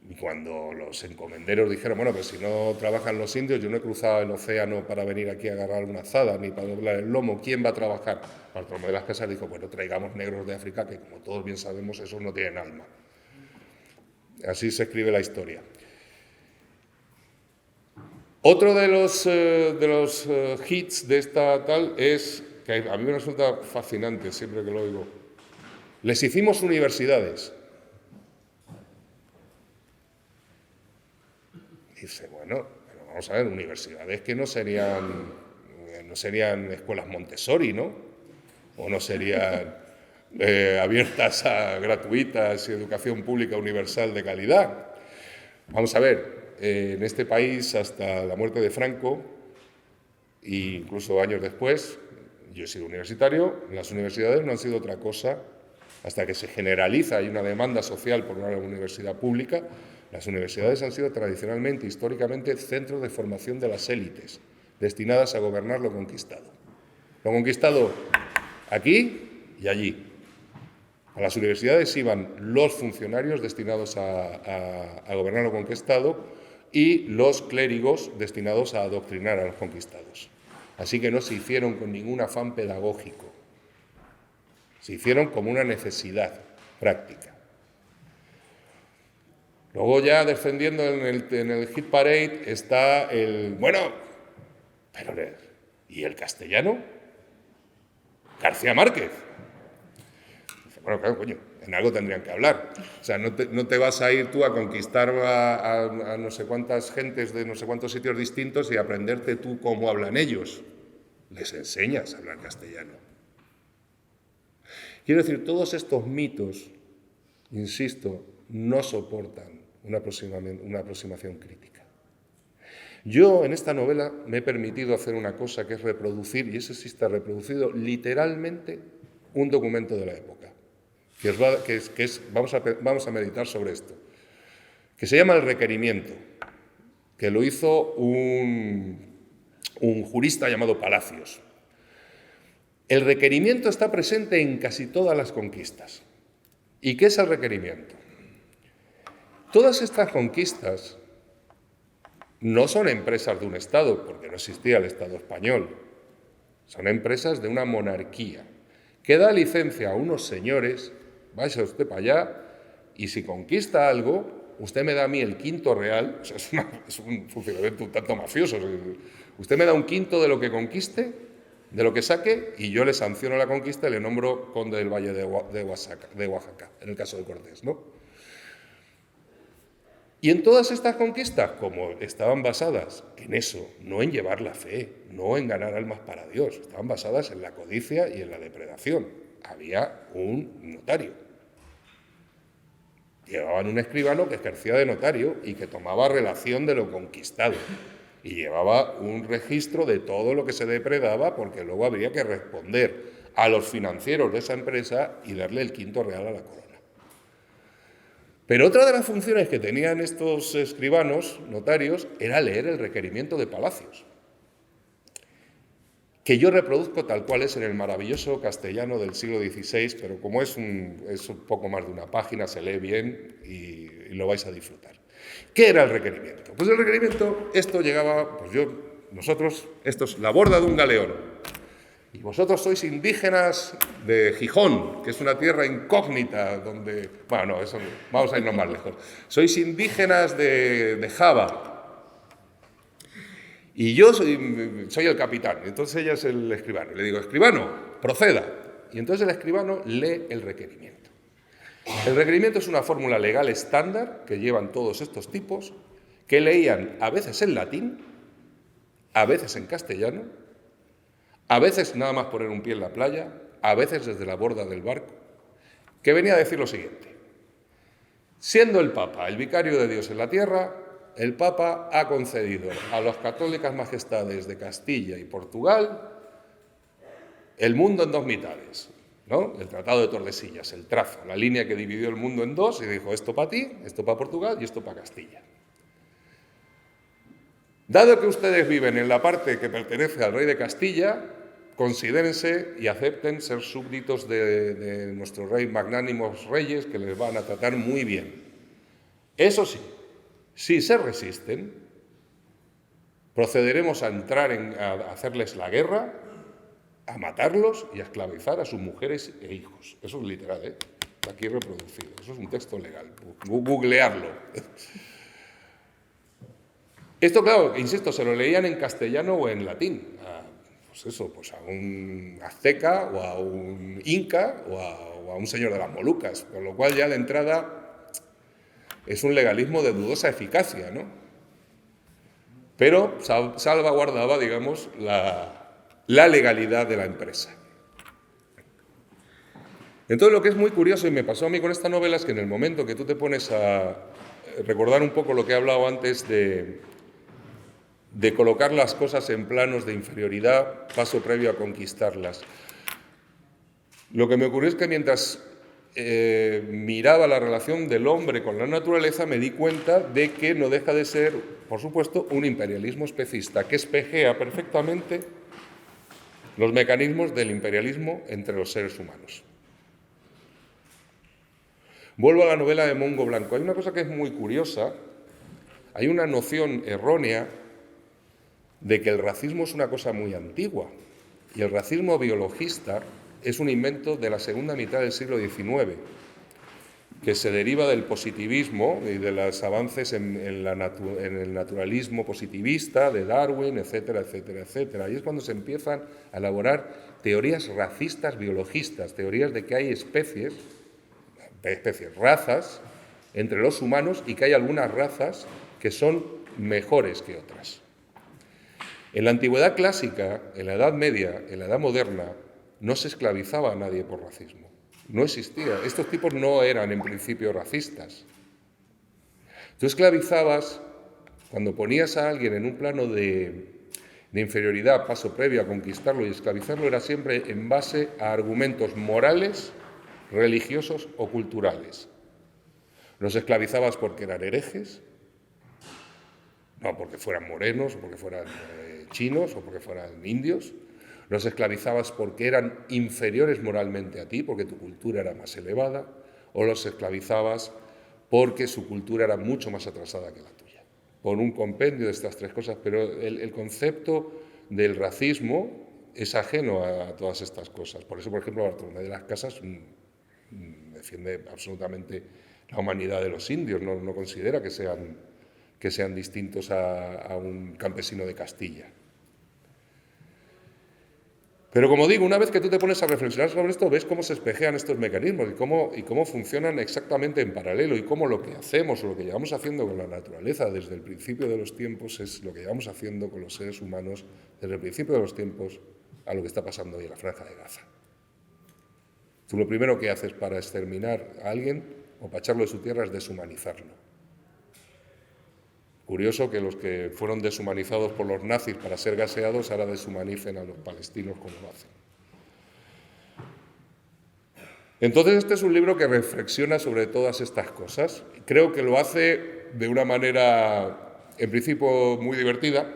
Y cuando los encomenderos dijeron, bueno, pues si no trabajan los indios, yo no he cruzado el océano para venir aquí a agarrar una azada ni para doblar el lomo, ¿quién va a trabajar? Bartolomé de las Casas dijo, bueno, traigamos negros de África, que como todos bien sabemos, esos no tienen alma. Así se escribe la historia. Otro de los hits de esta tal es, que a mí me resulta fascinante siempre que lo oigo, les hicimos universidades. Dice, bueno, pero vamos a ver, universidades que no serían escuelas Montessori, ¿no? O no serían abiertas a gratuitas y educación pública universal de calidad. Vamos a ver, en este país hasta la muerte de Franco, e incluso años después, yo he sido universitario, las universidades no han sido otra cosa, hasta que se generaliza, hay una demanda social por una universidad pública. Las universidades han sido tradicionalmente, históricamente, centros de formación de las élites, destinadas a gobernar lo conquistado. Lo conquistado aquí y allí. A las universidades iban los funcionarios destinados a gobernar lo conquistado y los clérigos destinados a adoctrinar a los conquistados. Así que no se hicieron con ningún afán pedagógico. Se hicieron como una necesidad práctica. Luego ya defendiendo en el hit parade está el, bueno, pero ¿y el castellano? García Márquez. Bueno, claro, coño, en algo tendrían que hablar. O sea, no te vas a ir tú a conquistar a no sé cuántas gentes de no sé cuántos sitios distintos y aprenderte tú cómo hablan ellos. Les enseñas a hablar castellano. Quiero decir, todos estos mitos, insisto, no soportan una aproximación crítica. Yo en esta novela me he permitido hacer una cosa que es reproducir, y eso sí está reproducido literalmente, un documento de la época. Vamos a meditar sobre esto, que se llama El Requerimiento, que lo hizo un jurista llamado Palacios. El requerimiento está presente en casi todas las conquistas. ¿Y qué es el requerimiento? Todas estas conquistas no son empresas de un Estado, porque no existía el Estado español, son empresas de una monarquía, que da licencia a unos señores. Vaya usted para allá y si conquista algo, usted me da a mí el quinto real, o sea, es un funcionamiento un tanto mafioso. Usted me da un quinto de lo que conquiste, de lo que saque, y yo le sanciono la conquista y le nombro conde del Valle de Oaxaca, en el caso de Cortés, ¿no? Y en todas estas conquistas, como estaban basadas en eso, no en llevar la fe, no en ganar almas para Dios, estaban basadas en la codicia y en la depredación. Había un notario. Llevaban un escribano que ejercía de notario y que tomaba relación de lo conquistado. Y llevaba un registro de todo lo que se depredaba, porque luego habría que responder a los financieros de esa empresa y darle el quinto real a la corona. Pero otra de las funciones que tenían estos escribanos, notarios, era leer el requerimiento de Palacios, que yo reproduzco tal cual es en el maravilloso castellano del siglo XVI, pero como es un poco más de una página, se lee bien y lo vais a disfrutar. ¿Qué era el requerimiento? Pues el requerimiento, esto llegaba, esto es la borda de un galeón, y vosotros sois indígenas de Gijón, que es una tierra incógnita, donde, bueno, no, eso, vamos a irnos más lejos, sois indígenas de Java, y yo soy el capitán, entonces ella es el escribano. Le digo, escribano, proceda. Y entonces el escribano lee el requerimiento. El requerimiento es una fórmula legal estándar que llevan todos estos tipos, que leían a veces en latín, a veces en castellano, a veces nada más poner un pie en la playa, a veces desde la borda del barco, que venía a decir lo siguiente. Siendo el Papa el vicario de Dios en la tierra, el Papa ha concedido a las católicas majestades de Castilla y Portugal el mundo en dos mitades, ¿no? El Tratado de Tordesillas, el trazo, la línea que dividió el mundo en dos y dijo esto para ti, esto para Portugal y esto para Castilla. Dado que ustedes viven en la parte que pertenece al rey de Castilla, considérense y acepten ser súbditos de nuestro rey, magnánimos reyes, que les van a tratar muy bien. Eso sí, si se resisten, procederemos a entrar a hacerles la guerra, a matarlos y a esclavizar a sus mujeres e hijos. Eso es literal, ¿eh? Está aquí reproducido. Eso es un texto legal. Googlearlo. Esto, claro, insisto, se lo leían en castellano o en latín. Pues a un azteca o a un inca o a un señor de las Molucas. Con lo cual ya de entrada es un legalismo de dudosa eficacia, ¿no? Pero salvaguardaba, digamos, la legalidad de la empresa. Entonces, lo que es muy curioso, y me pasó a mí con esta novela, es que en el momento que tú te pones a recordar un poco lo que he hablado antes de colocar las cosas en planos de inferioridad, paso previo a conquistarlas. Lo que me ocurrió es que mientras miraba la relación del hombre con la naturaleza, me di cuenta de que no deja de ser, por supuesto, un imperialismo especista, que espejea perfectamente los mecanismos del imperialismo entre los seres humanos. Vuelvo a la novela de Mongo Blanco. Hay una cosa que es muy curiosa. Hay una noción errónea de que el racismo es una cosa muy antigua, y el racismo biologista es un invento de la segunda mitad del siglo XIX. que se deriva del positivismo y de los avances en el naturalismo positivista de Darwin, etcétera, etcétera, etcétera. Y es cuando se empiezan a elaborar teorías racistas biologistas, teorías de que hay especies, razas, entre los humanos y que hay algunas razas que son mejores que otras. En la antigüedad clásica, en la Edad Media, en la Edad Moderna, no se esclavizaba a nadie por racismo. No existía. Estos tipos no eran en principio racistas. Tú esclavizabas, cuando ponías a alguien en un plano de inferioridad, paso previo a conquistarlo y esclavizarlo, era siempre en base a argumentos morales, religiosos o culturales. Los esclavizabas porque eran herejes, no porque fueran morenos, o porque fueran chinos, o porque fueran indios. Los esclavizabas porque eran inferiores moralmente a ti, porque tu cultura era más elevada, o los esclavizabas porque su cultura era mucho más atrasada que la tuya. Por un compendio de estas tres cosas, pero el concepto del racismo es ajeno a todas estas cosas. Por eso, por ejemplo, Bartolomé de las Casas defiende absolutamente la humanidad de los indios, no considera que sean distintos a un campesino de Castilla. Pero como digo, una vez que tú te pones a reflexionar sobre esto, ves cómo se espejean estos mecanismos y cómo funcionan exactamente en paralelo y cómo lo que hacemos o lo que llevamos haciendo con la naturaleza desde el principio de los tiempos es lo que llevamos haciendo con los seres humanos desde el principio de los tiempos a lo que está pasando hoy en la Franja de Gaza. Tú lo primero que haces para exterminar a alguien o para echarlo de su tierra es deshumanizarlo. Curioso que los que fueron deshumanizados por los nazis para ser gaseados ahora deshumanicen a los palestinos como lo hacen. Entonces este es un libro que reflexiona sobre todas estas cosas. Creo que lo hace de una manera, en principio, muy divertida.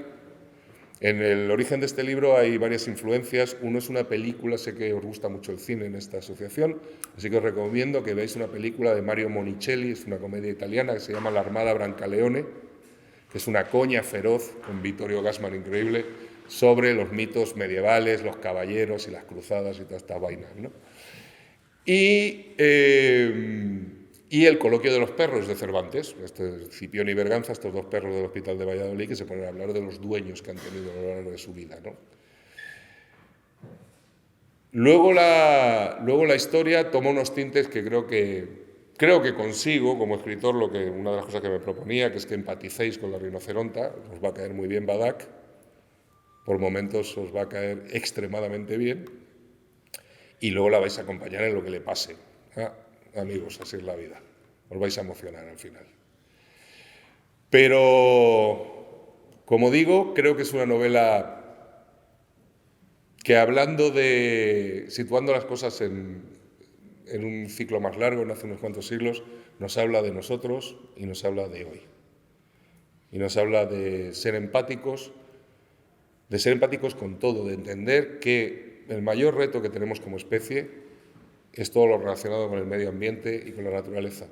En el origen de este libro hay varias influencias. Uno es una película, sé que os gusta mucho el cine en esta asociación, así que os recomiendo que veáis una película de Mario Monicelli, es una comedia italiana que se llama La Armada Brancaleone, que es una coña feroz, con Vittorio Gassman increíble, sobre los mitos medievales, los caballeros y las cruzadas y todas estas vainas, ¿no? Y El coloquio de los perros de Cervantes, Cipión y Berganza, estos dos perros del Hospital de Valladolid, que se ponen a hablar de los dueños que han tenido a lo largo de su vida, ¿no? Luego la historia toma unos tintes que creo que consigo, como escritor, una de las cosas que me proponía, que es que empaticéis con la rinoceronta. Os va a caer muy bien Badak, por momentos os va a caer extremadamente bien, y luego la vais a acompañar en lo que le pase. Amigos, así es la vida, os vais a emocionar al final. Pero, como digo, creo que es una novela que situando las cosas en un ciclo más largo, en hace unos cuantos siglos, nos habla de nosotros y nos habla de hoy. Y nos habla de ser empáticos con todo, de entender que el mayor reto que tenemos como especie es todo lo relacionado con el medio ambiente y con la naturaleza.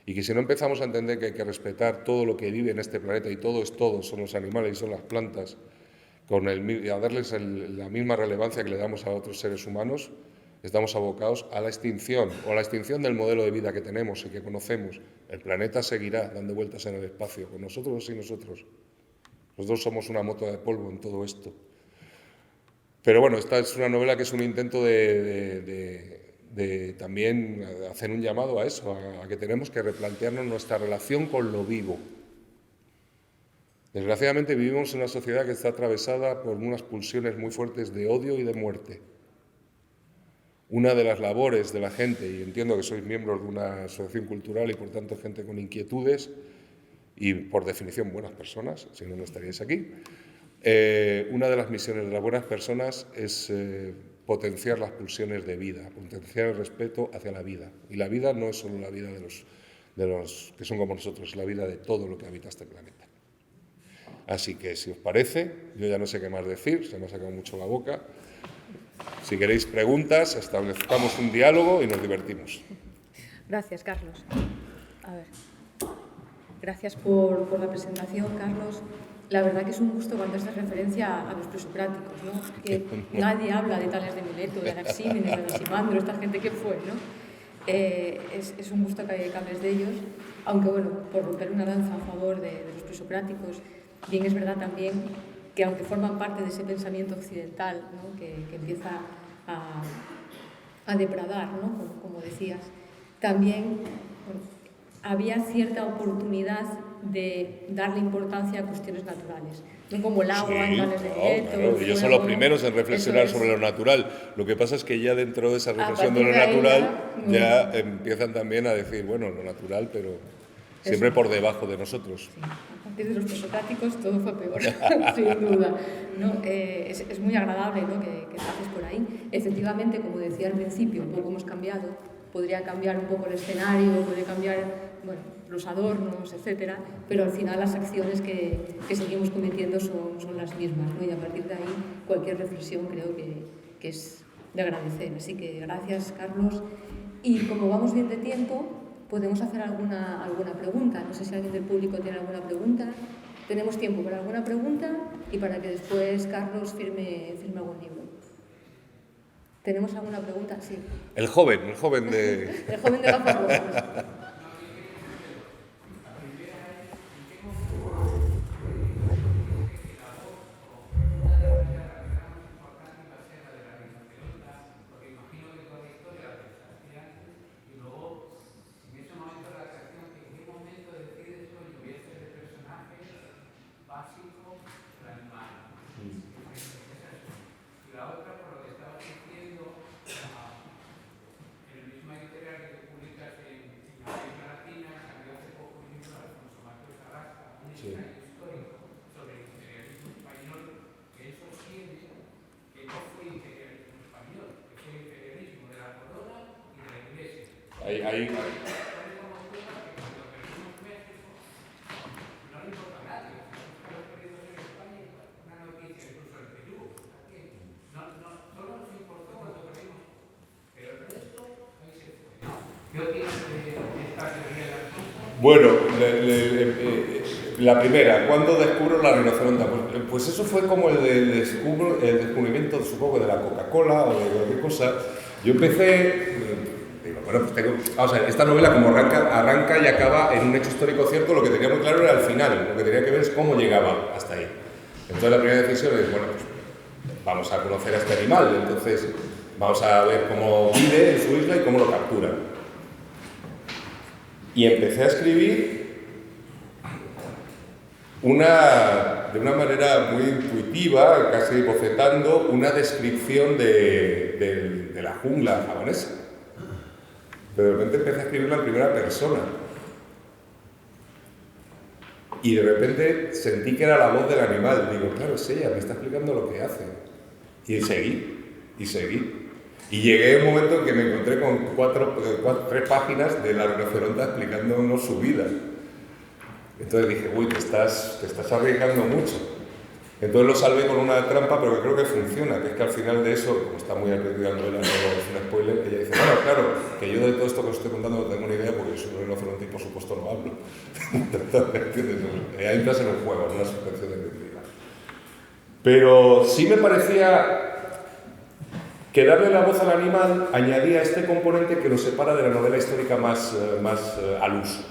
Y que si no empezamos a entender que hay que respetar todo lo que vive en este planeta, y todo es todo, son los animales y son las plantas, y a darles la misma relevancia que le damos a otros seres humanos, estamos abocados a la extinción, o a la extinción del modelo de vida que tenemos y que conocemos. El planeta seguirá dando vueltas en el espacio, con nosotros o sin nosotros. Nosotros somos una mota de polvo en todo esto. Pero bueno, esta es una novela que es un intento de también hacer un llamado a eso, a que tenemos que replantearnos nuestra relación con lo vivo. Desgraciadamente vivimos en una sociedad que está atravesada por unas pulsiones muy fuertes de odio y de muerte. Una de las labores de la gente, y entiendo que sois miembros de una asociación cultural y por tanto gente con inquietudes y por definición buenas personas, si no, no estaríais aquí, una de las misiones de las buenas personas es potenciar las pulsiones de vida, potenciar el respeto hacia la vida. Y la vida no es solo la vida de los que son como nosotros, es la vida de todo lo que habita este planeta. Así que, si os parece, yo ya no sé qué más decir, se me ha sacado mucho la boca. Si queréis preguntas, establezcamos un diálogo y nos divertimos. Gracias, Carlos. A ver. Gracias por la presentación, Carlos. La verdad que es un gusto cuando haces referencia a los presocráticos, ¿no? Que nadie habla de Tales de Mileto, de Anaxímenes, de Anaximandro, esta gente que fue, ¿no? Es un gusto que hables de ellos, aunque bueno, por romper una lanza a favor de los presocráticos, bien es verdad también que aunque forman parte de ese pensamiento occidental, ¿no? que empieza a depredar, ¿no? como decías, también bueno, había cierta oportunidad de darle importancia a cuestiones naturales, no como el agua, sí, canales de viento, claro. Ellos son los primeros en reflexionar sobre lo natural. Lo que pasa es que ya dentro de esa reflexión de lo natural ya empiezan también a decir, bueno, lo natural, pero siempre por debajo de nosotros. Sí. A partir de los presocráticos todo fue peor, sin duda. ¿No? Es muy agradable, ¿no? que pases por ahí. Efectivamente, como decía al principio, un poco hemos cambiado. Podría cambiar un poco el escenario, podría cambiar bueno, los adornos, etcétera, pero al final las acciones que seguimos cometiendo son las mismas, ¿no? Y a partir de ahí cualquier reflexión creo que es de agradecer. Así que gracias, Carlos. Y como vamos bien de tiempo, podemos hacer alguna pregunta. No sé si alguien del público tiene alguna pregunta. Tenemos tiempo para alguna pregunta y para que después Carlos firme algún libro. ¿Tenemos alguna pregunta? Sí. El joven de... El joven de gafas rojas. Ahí. Bueno, la primera, ¿cuándo descubro la rinoceronta? Pues eso fue como el descubrimiento, supongo, de la Coca-Cola o de cualquier cosa. Yo empecé, digo, bueno, pues tengo, vamos a ver, esta novela como arranca y acaba en un hecho histórico cierto, lo que tenía muy claro era el final, lo que tenía que ver es cómo llegaba hasta ahí. Entonces la primera decisión es, bueno, pues vamos a conocer a este animal, entonces vamos a ver cómo vive en su isla y cómo lo captura. Y empecé a escribir de una manera muy intuitiva, casi bocetando, una descripción de la jungla japonesa. Pero de repente empecé a escribirla en primera persona. Y de repente sentí que era la voz del animal. Digo, claro, es ella, me está explicando lo que hace. Y seguí. Y llegué a un momento en que me encontré con 3 páginas de la rinoceronta explicándonos su vida. Entonces dije, uy, te estás arriesgando mucho. Entonces lo salvé con una trampa, pero que creo que funciona, que es que al final de eso, como está muy aprendida la novela, no es un spoiler, ella dice, bueno, claro, que yo de todo esto que os estoy contando no tengo ni idea, porque yo soy un rinoceronte y por supuesto no hablo. ¿Entiendes? Ahí entras en un juego, en una suspensión de creatividad. Pero sí me parecía que darle la voz al animal añadía este componente que lo separa de la novela histórica más al uso.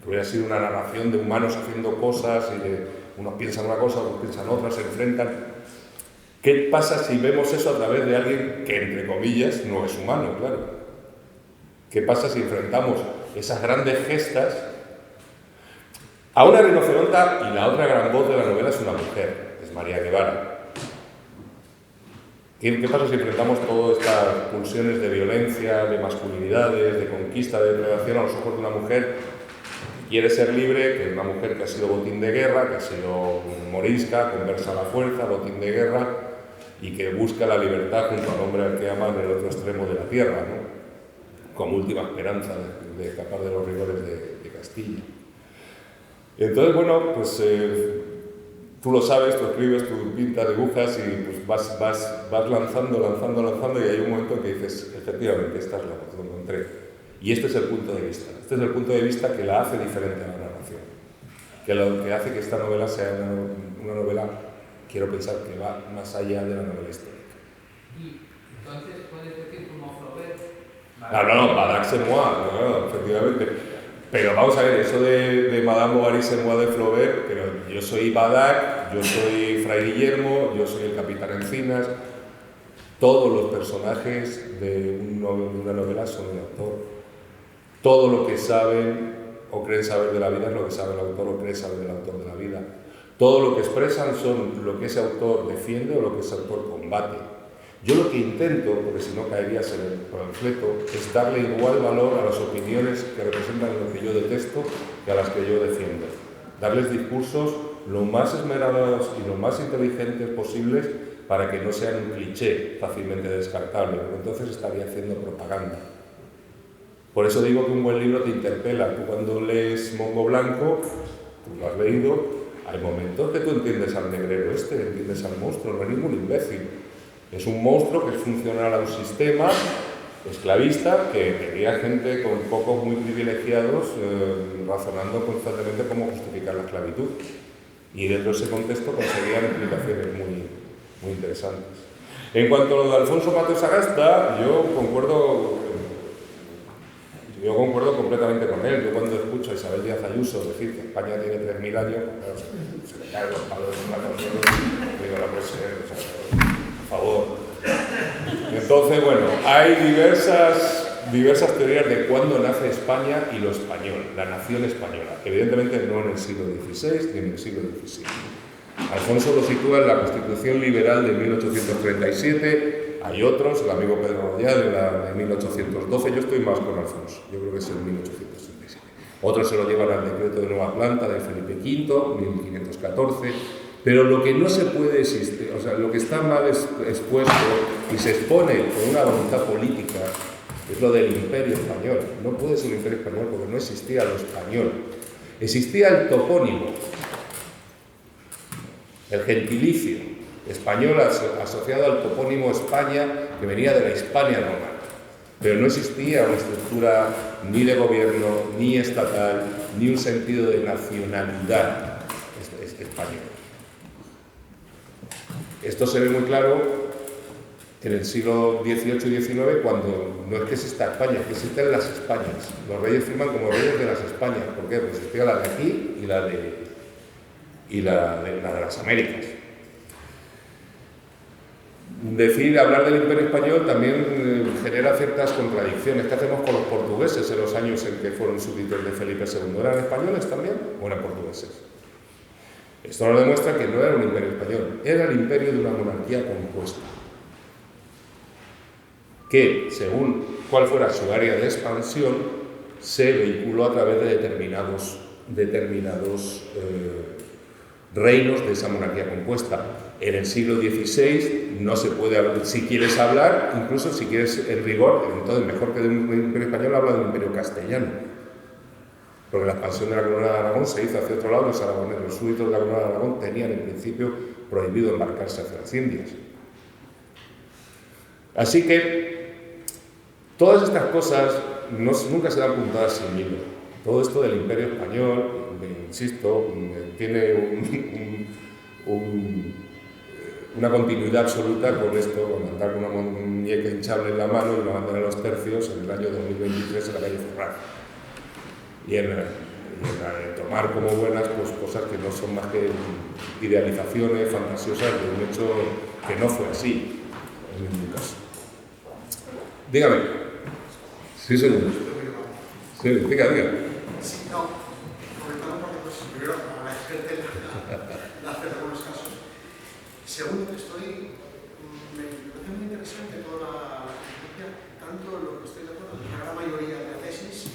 Que hubiera sido una narración de humanos haciendo cosas y de unos piensan una cosa, otros piensan otra, se enfrentan. ¿Qué pasa si vemos eso a través de alguien que, entre comillas, no es humano, claro? ¿Qué pasa si enfrentamos esas grandes gestas a una rinoceronta y la otra gran voz de la novela es una mujer, es María Guevara? ¿Qué pasa si enfrentamos todas estas pulsiones de violencia, de masculinidades, de conquista, de depredación a los ojos de una mujer que quiere ser libre, que es una mujer que ha sido botín de guerra, que ha sido morisca, conversa a la fuerza, botín de guerra, y que busca la libertad junto al hombre al que ama en el otro extremo de la tierra, ¿no? Como última esperanza de escapar de los rigores de Castilla? Entonces, bueno, pues tú lo sabes, tú escribes, tú pintas, dibujas y pues vas lanzando y hay un momento en que dices, efectivamente, esta es la voz, lo encontré. Y este es el punto de vista. Este es el punto de vista que la hace diferente a la narración. Que lo que hace que esta novela sea una novela, quiero pensar, que va más allá de la novela histórica. Y entonces puedes decir como Flaubert No, Badac c'est moi, no, efectivamente. Pero vamos a ver, eso de Madame Bovary c'est moi de Flaubert, pero yo soy Badac, yo soy Fray Guillermo, yo soy el Capitán Encinas. Todos los personajes de una novela son el autor. Todo lo que saben o creen saber de la vida es lo que sabe el autor o cree saber el autor de la vida. Todo lo que expresan son lo que ese autor defiende o lo que ese autor combate. Yo lo que intento, porque si no caerías en el panfleto, es darle igual valor a las opiniones que representan lo que yo detesto que a las que yo defiendo. Darles discursos lo más esmerados y lo más inteligentes posibles para que no sean un cliché fácilmente descartable, porque entonces estaría haciendo propaganda. Por eso digo que un buen libro te interpela. Tú cuando lees Mongo Blanco, tú lo has leído, hay momentos que tú entiendes al negrero entiendes al monstruo, no es ningún imbécil. Es un monstruo que es funcional a un sistema esclavista que tenía gente con pocos muy privilegiados razonando constantemente cómo justificar la esclavitud. Y dentro de ese contexto conseguían implicaciones muy interesantes. En cuanto a lo de Alfonso Mateo Sagasta, yo concuerdo completamente con él. Yo cuando escucho a Isabel Díaz Ayuso decir que España tiene 3.000 años, claro, se me caen los palos de una canción, digo, no puede ser, o sea, por favor. Entonces, bueno, hay diversas teorías de cuándo nace España y lo español, la nación española. Evidentemente no en el siglo XVI ni en el siglo XVII. Alfonso lo sitúa en la Constitución Liberal de 1837, hay otros, el amigo Pedro Royal de 1812, yo estoy más con Alfonso, yo creo que es el 1837. Otros se lo llevan al decreto de Nueva Planta de Felipe V, 1514, pero lo que no se puede existir, o sea, lo que está mal expuesto y se expone con una voluntad política es lo del Imperio Español. No puede ser el Imperio Español porque no existía lo español, existía el topónimo. El gentilicio español asociado al topónimo España, que venía de la Hispania romana. Pero no existía una estructura ni de gobierno, ni estatal, ni un sentido de nacionalidad española. Esto se ve muy claro en el siglo XVIII y XIX, cuando no es que exista España, es que existen las Españas. Los reyes firman como reyes de las Españas. ¿Por qué? Porque existía la de aquí y la de las Américas. Hablar del Imperio Español también genera ciertas contradicciones. ¿Qué hacemos con los portugueses en los años en que fueron súbditos de Felipe II? ¿Eran españoles también o eran portugueses? Esto nos demuestra que no era un imperio español, era el imperio de una monarquía compuesta, que, según cuál fuera su área de expansión, se vehiculó a través de determinados reinos de esa monarquía compuesta. En el siglo XVI no se puede hablar, si quieres hablar, incluso si quieres en rigor, entonces mejor que de un imperio español, habla de un imperio castellano. Porque la expansión de la corona de Aragón se hizo hacia otro lado, los súbditos de la corona de Aragón tenían en principio prohibido embarcarse hacia las Indias. Así que todas estas cosas nunca se dan puntadas sin hilo. Todo esto del Imperio Español, insisto, tiene una continuidad absoluta con esto, con andar con una muñeca hinchable en la mano y una bandera de los tercios en el año 2023 en la calle Ferraz. Y en tomar como buenas pues, cosas que no son más que idealizaciones fantasiosas de un hecho que no fue así, en ningún caso. Dígame. Sí, señor. Sí, diga. Sí, no, comentando porque pues, primero agradecerte la hacer algunos casos. Segundo, me parece muy interesante toda la experiencia, tanto lo que estoy de acuerdo con la gran mayoría de la tesis,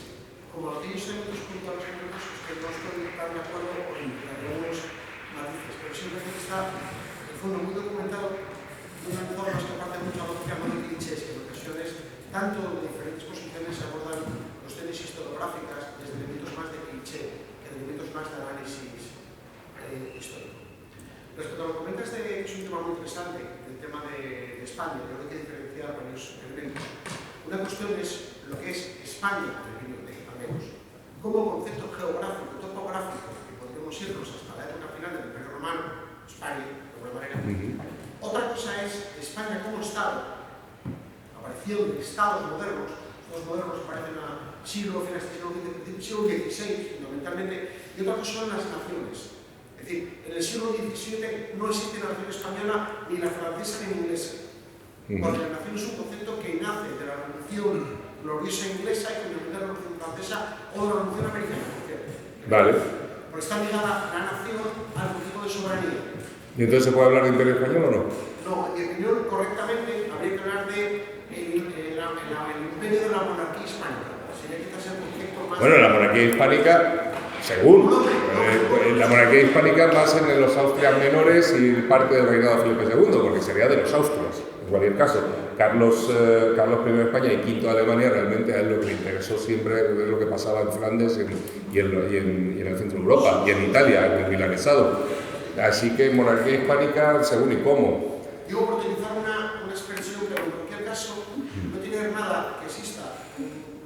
como lo que yo sé en otros puntos concretos que no estoy tan de acuerdo con algunos matices, pero simplemente está, en el fondo, muy documentado de una forma que parte mucho a lo que llaman clichés, que en ocasiones, tanto de diferentes posiciones, se abordan los temas historiográficas desde elementos más de cliché que de elementos más de análisis histórico. Respecto a lo que comentas, es un tema muy interesante, el tema de España, yo creo que hay que diferenciar varios elementos. Una cuestión es lo que es España, como concepto geográfico, topográfico, que podríamos irnos hasta la época final del Imperio Romano, España, de alguna manera. Otra cosa es España como Estado, aparición de Estados modernos, los modernos parecen a siglo XVI, fundamentalmente, y otra cosa son las naciones. Es decir, en el siglo XVII no existe la nación española, ni la francesa, ni la inglesa. Porque la nación es un concepto que nace de la revolución gloriosa inglesa y fundamental de la revolución francesa o de la revolución americana. Vale. Porque está ligada la nación al concepto de soberanía. ¿Y entonces se puede hablar de imperio español o no? No, en mi opinión, correctamente, habría que hablar de el imperio de la monarquía hispánica. Sería quizás el concepto más... Bueno, la monarquía hispánica, según. La monarquía hispánica más en los Austrias menores y parte del reinado de Felipe II, porque sería de los Austrias. En cualquier caso, Carlos I de España y V de Alemania, realmente a él lo que le interesó siempre es lo que pasaba en Flandes y en el centro de Europa, y en Italia, en el milanesado. Así que monarquía hispánica, según y cómo. Digo por utilizar una expresión, pero en cualquier caso no tiene nada que exista.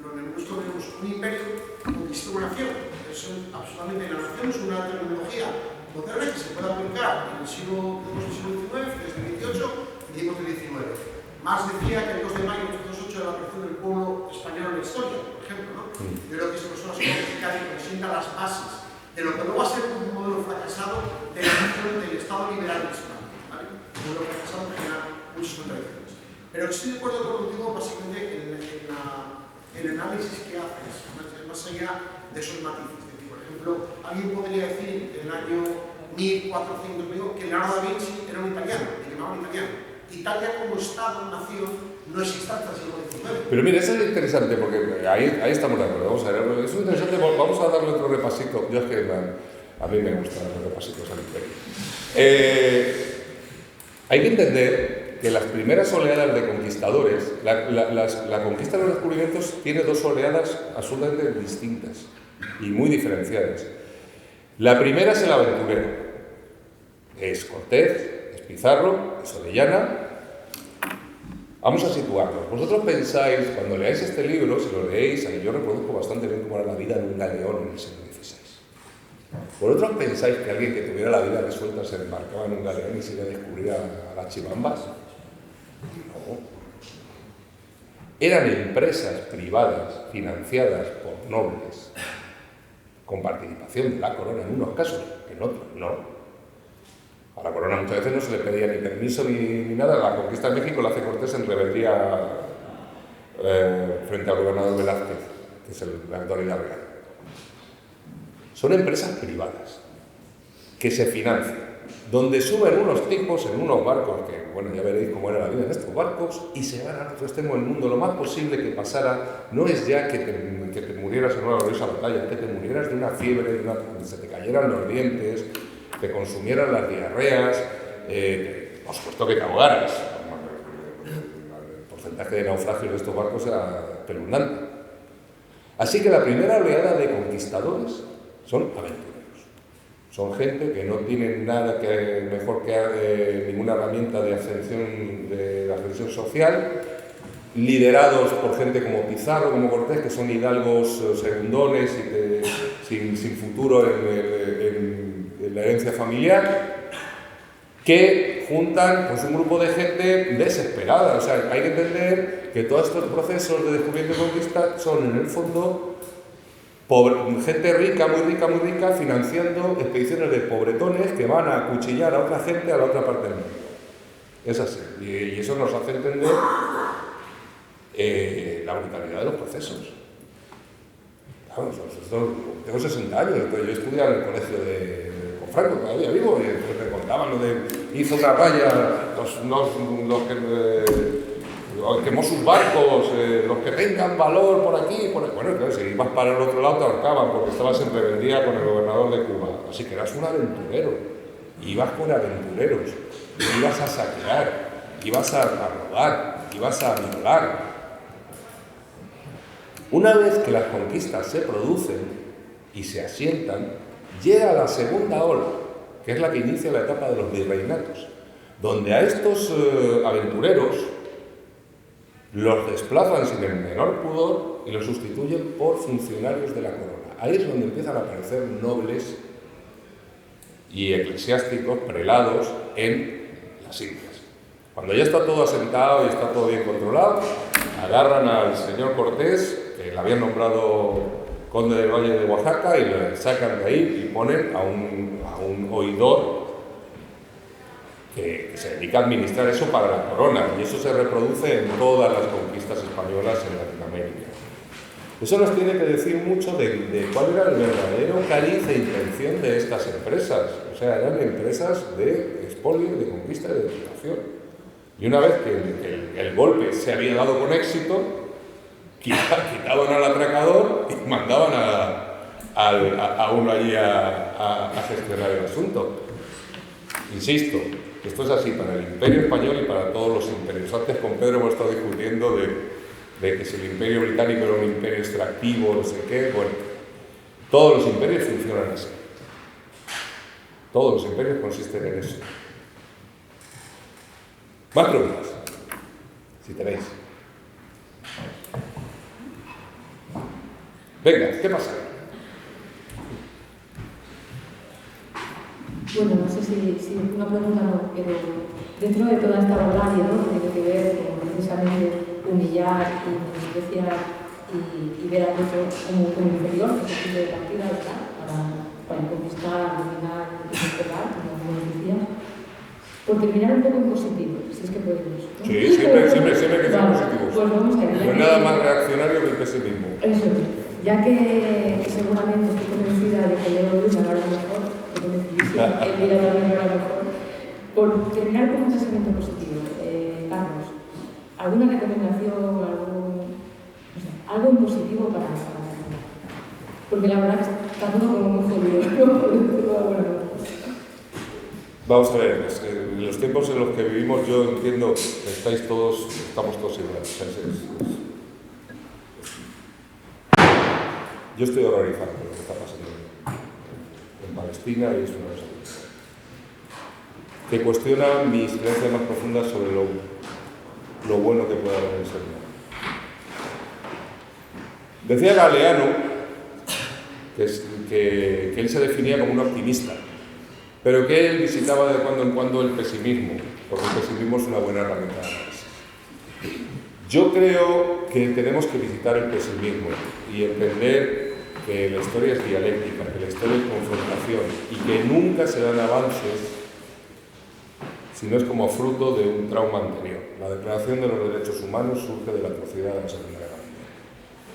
Nosotros tenemos un imperio que existe una nación. Eso absolutamente, la nación es una terminología moderna que se puede aplicar en el siglo XIX, desde el XVIII y digamos del XIX. Marx decía que el 2 de mayo de 1908 era la aparición del pueblo español en la historia, por ejemplo, ¿no? Yo creo que esa persona se presenta las bases de lo que no va a ser un modelo fracasado de la nación del Estado liberal en España, ¿vale? Un modelo fracasado que genera muchas contradicciones. Pero estoy de acuerdo contigo básicamente en el análisis que haces, más allá de esos matices. Es decir, por ejemplo, alguien podría decir en el año 1400 que Leonardo da Vinci era un italiano, le llamaban italiano. Italia como Estado-nación no existe hasta el siglo XIX. Pero mira, eso es interesante porque ahí estamos de acuerdo. Vamos a ver, eso es interesante, vamos a darle otro repasito. Yo es que a mí me gustan los repasitos al imperio. Hay que entender que las primeras oleadas de conquistadores, la conquista de los descubrimientos tiene dos oleadas absolutamente distintas y muy diferenciadas. La primera es el aventurero, es Cortés, es Pizarro, es Orellana. Vamos a situarnos. Vosotros pensáis, cuando leáis este libro, si lo leéis, yo reproduzco bastante bien cómo era la vida de un galeón en el siglo XVI. ¿Vosotros pensáis que alguien que tuviera la vida resuelta se embarcaba en un galeón y se iba a descubrir a las chibambas? No. Eran empresas privadas financiadas por nobles, con participación de la corona en unos casos, en otros no. A la corona muchas veces no se le pedía ni permiso ni nada. La conquista de México la hace Cortés en rebeldía frente al gobernador Velázquez, que es la autoridad real. Son empresas privadas que se financian, donde suben unos tipos en unos barcos, que bueno, ya veréis cómo era la vida en estos barcos, y se van al otro extremo del mundo. Lo más posible que pasara no es ya que te murieras en una gloriosa batalla, que te murieras de una fiebre, se te cayeran los dientes, te consumieran las diarreas, por supuesto que te ahogaras. El porcentaje de naufragios de estos barcos era espeluznante. Así que la primera oleada de conquistadores son aventureros. Son gente que no tienen nada mejor que ninguna herramienta de ascensión social, liderados por gente como Pizarro, como Cortés, que son hidalgos segundones y sin futuro en la herencia familiar, que juntan pues, un grupo de gente desesperada. O sea, hay que entender que todos estos procesos de descubrimiento y conquista son, en el fondo, gente rica, muy rica, financiando expediciones de pobretones que van a acuchillar a otra gente a la otra parte del mundo. Es así. Y eso nos hace entender la brutalidad de los procesos. Claro, tengo 60 años, yo estudiaba en el colegio de Franco, todavía vivo, y entonces me contaban lo de hizo una raya, quemó sus barcos, los que tengan valor por aquí, por ahí. Bueno, claro, si ibas para el otro lado te ahorcaban porque estabas en rebeldía con el gobernador de Cuba. Así que eras un aventurero, ibas con aventureros, ibas a saquear, ibas a robar, ibas a violar. Una vez que las conquistas se producen y se asientan, llega la segunda ola, que es la que inicia la etapa de los virreinatos, donde a estos aventureros los desplazan sin el menor pudor y los sustituyen por funcionarios de la corona. Ahí es donde empiezan a aparecer nobles y eclesiásticos, prelados, en las Indias. Cuando ya está todo asentado y está todo bien controlado, agarran al señor Cortés, que le habían nombrado conde del Valle de Oaxaca, y le sacan de ahí y ponen a un oidor que se dedica a administrar eso para la corona, y eso se reproduce en todas las conquistas españolas en Latinoamérica. Eso nos tiene que decir mucho de cuál era el verdadero cariz e intención de estas empresas. O sea, eran empresas de expolio, de conquista y de educación. Y una vez que el golpe se había dado con éxito, quitaban al atracador y mandaban a uno allí a gestionar el asunto. Insisto, esto es así para el Imperio Español y para todos los imperios. Antes con Pedro hemos estado discutiendo de que si el Imperio Británico era un imperio extractivo, no sé qué. Bueno, todos los imperios funcionan así. Todos los imperios consisten en eso. Más preguntas, si tenéis. Venga, ¿qué pasa? Bueno, no sé si una pregunta no, pero dentro de toda esta barbarie, ¿no?, que tiene que ver con precisamente humillar y menospreciar y ver al otro como inferior, que es el tipo de partida, ¿verdad?, para conquistar, dominar y controlar, como decía, por terminar un poco en positivo, si es que podemos, ¿no? Sí, siempre que sean positivos. Pues vamos a ver. No es nada más reaccionario que el pesimismo. Eso, ya que seguramente estoy convencida de que Leo Luz hará lo mejor, Elvira también hará lo mejor, por terminar con un pensamiento positivo, Carlos, ¿alguna recomendación, algo en positivo para porque la verdad que está todo como muy jodido. Vamos a ver, en los tiempos en los que vivimos yo entiendo que estamos todos iguales. Yo estoy horrorizado por lo que está pasando en Palestina y es una cosa que cuestiona mis creencias más profundas sobre lo bueno que puede haber en el ser humano. Decía Galeano que él se definía como un optimista, pero que él visitaba de cuando en cuando el pesimismo, porque el pesimismo es una buena herramienta de análisis. Yo creo que tenemos que visitar el pesimismo y entender que la historia es dialéctica, que la historia es confrontación y que nunca se dan avances si no es como fruto de un trauma anterior. La Declaración de los Derechos Humanos surge de la atrocidad de la Segunda Guerra Mundial.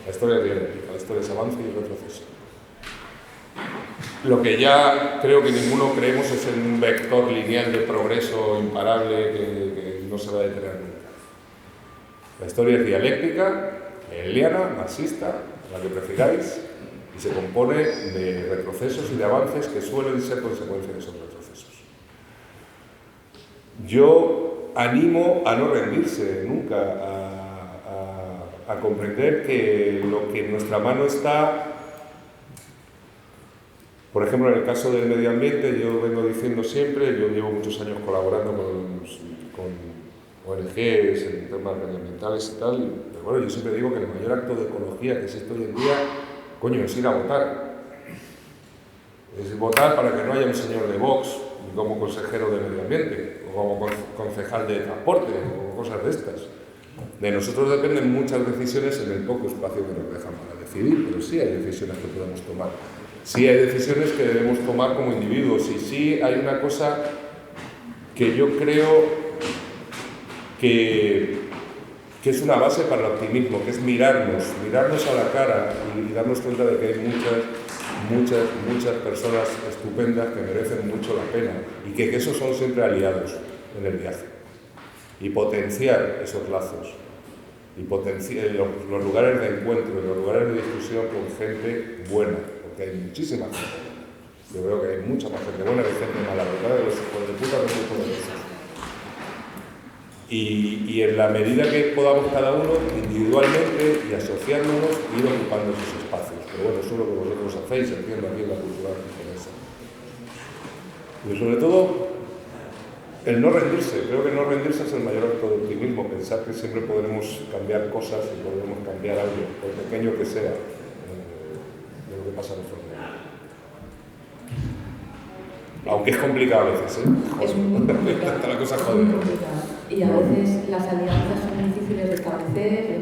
La historia es dialéctica, la historia es avance y retroceso. Lo que ya creo que ninguno creemos es en un vector lineal de progreso imparable que no se va a detener nunca. La historia es dialéctica, hegeliana, marxista, la que prefiráis, y se compone de retrocesos y de avances que suelen ser consecuencia de esos retrocesos. Yo animo a no rendirse nunca, a comprender que lo que en nuestra mano está. Por ejemplo, en el caso del medio ambiente, yo vengo diciendo siempre, yo llevo muchos años colaborando con ONGs en temas medioambientales y tal, pero bueno, yo siempre digo que el mayor acto de ecología que existe hoy en día, coño, es ir a votar. Es votar para que no haya un señor de Vox como consejero de medio ambiente, o como concejal de transporte, o cosas de estas. De nosotros dependen muchas decisiones en el poco espacio que nos dejan para decidir, pero sí hay decisiones que podemos tomar. Sí hay decisiones que debemos tomar como individuos y sí hay una cosa que yo creo que es una base para el optimismo, que es mirarnos a la cara y darnos cuenta de que hay muchas personas estupendas que merecen mucho la pena y que esos son siempre aliados en el viaje. Y potenciar esos lazos, y potenciar los lugares de encuentro, los lugares de discusión con gente buena. Que hay muchísima gente. Yo creo que hay mucha más gente buena que gente mala, ¿verdad? De los hijos de puta, los hijos de esos. Y en la medida que podamos cada uno, individualmente y asociándonos, ir ocupando esos espacios. Pero bueno, eso es lo que vosotros hacéis, entiendo, aquí en la cultura japonesa. Y sobre todo, el no rendirse. Creo que no rendirse es el mayor acto de optimismo. Pensar que siempre podremos cambiar cosas y podremos cambiar algo, por pequeño que sea. Que pasa en nuestro mundo. Aunque es complicado a veces, ¿eh? Es muy complicado. La cosa jodida. Y a veces las alianzas son difíciles de establecer, de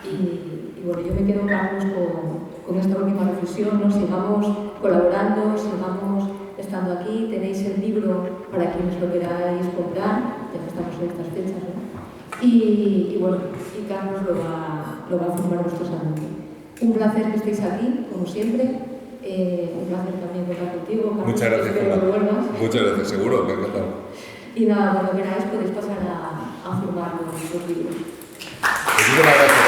Y bueno, yo me quedo, Carlos, con esta última reflexión, ¿no? Sigamos colaborando, sigamos estando aquí, tenéis el libro para quienes lo queráis comprar, ya que estamos en estas fechas, ¿no? Y bueno, y Carlos lo va a firmar vuestosamente. Un placer que estéis aquí, como siempre. Un placer también contar contigo, Carlos. Muchas gracias, espero que vuelvas. Muchas gracias, seguro, me ha encantado. Y nada, cuando queráis podéis pasar a firmar los libros. Muchísimas gracias.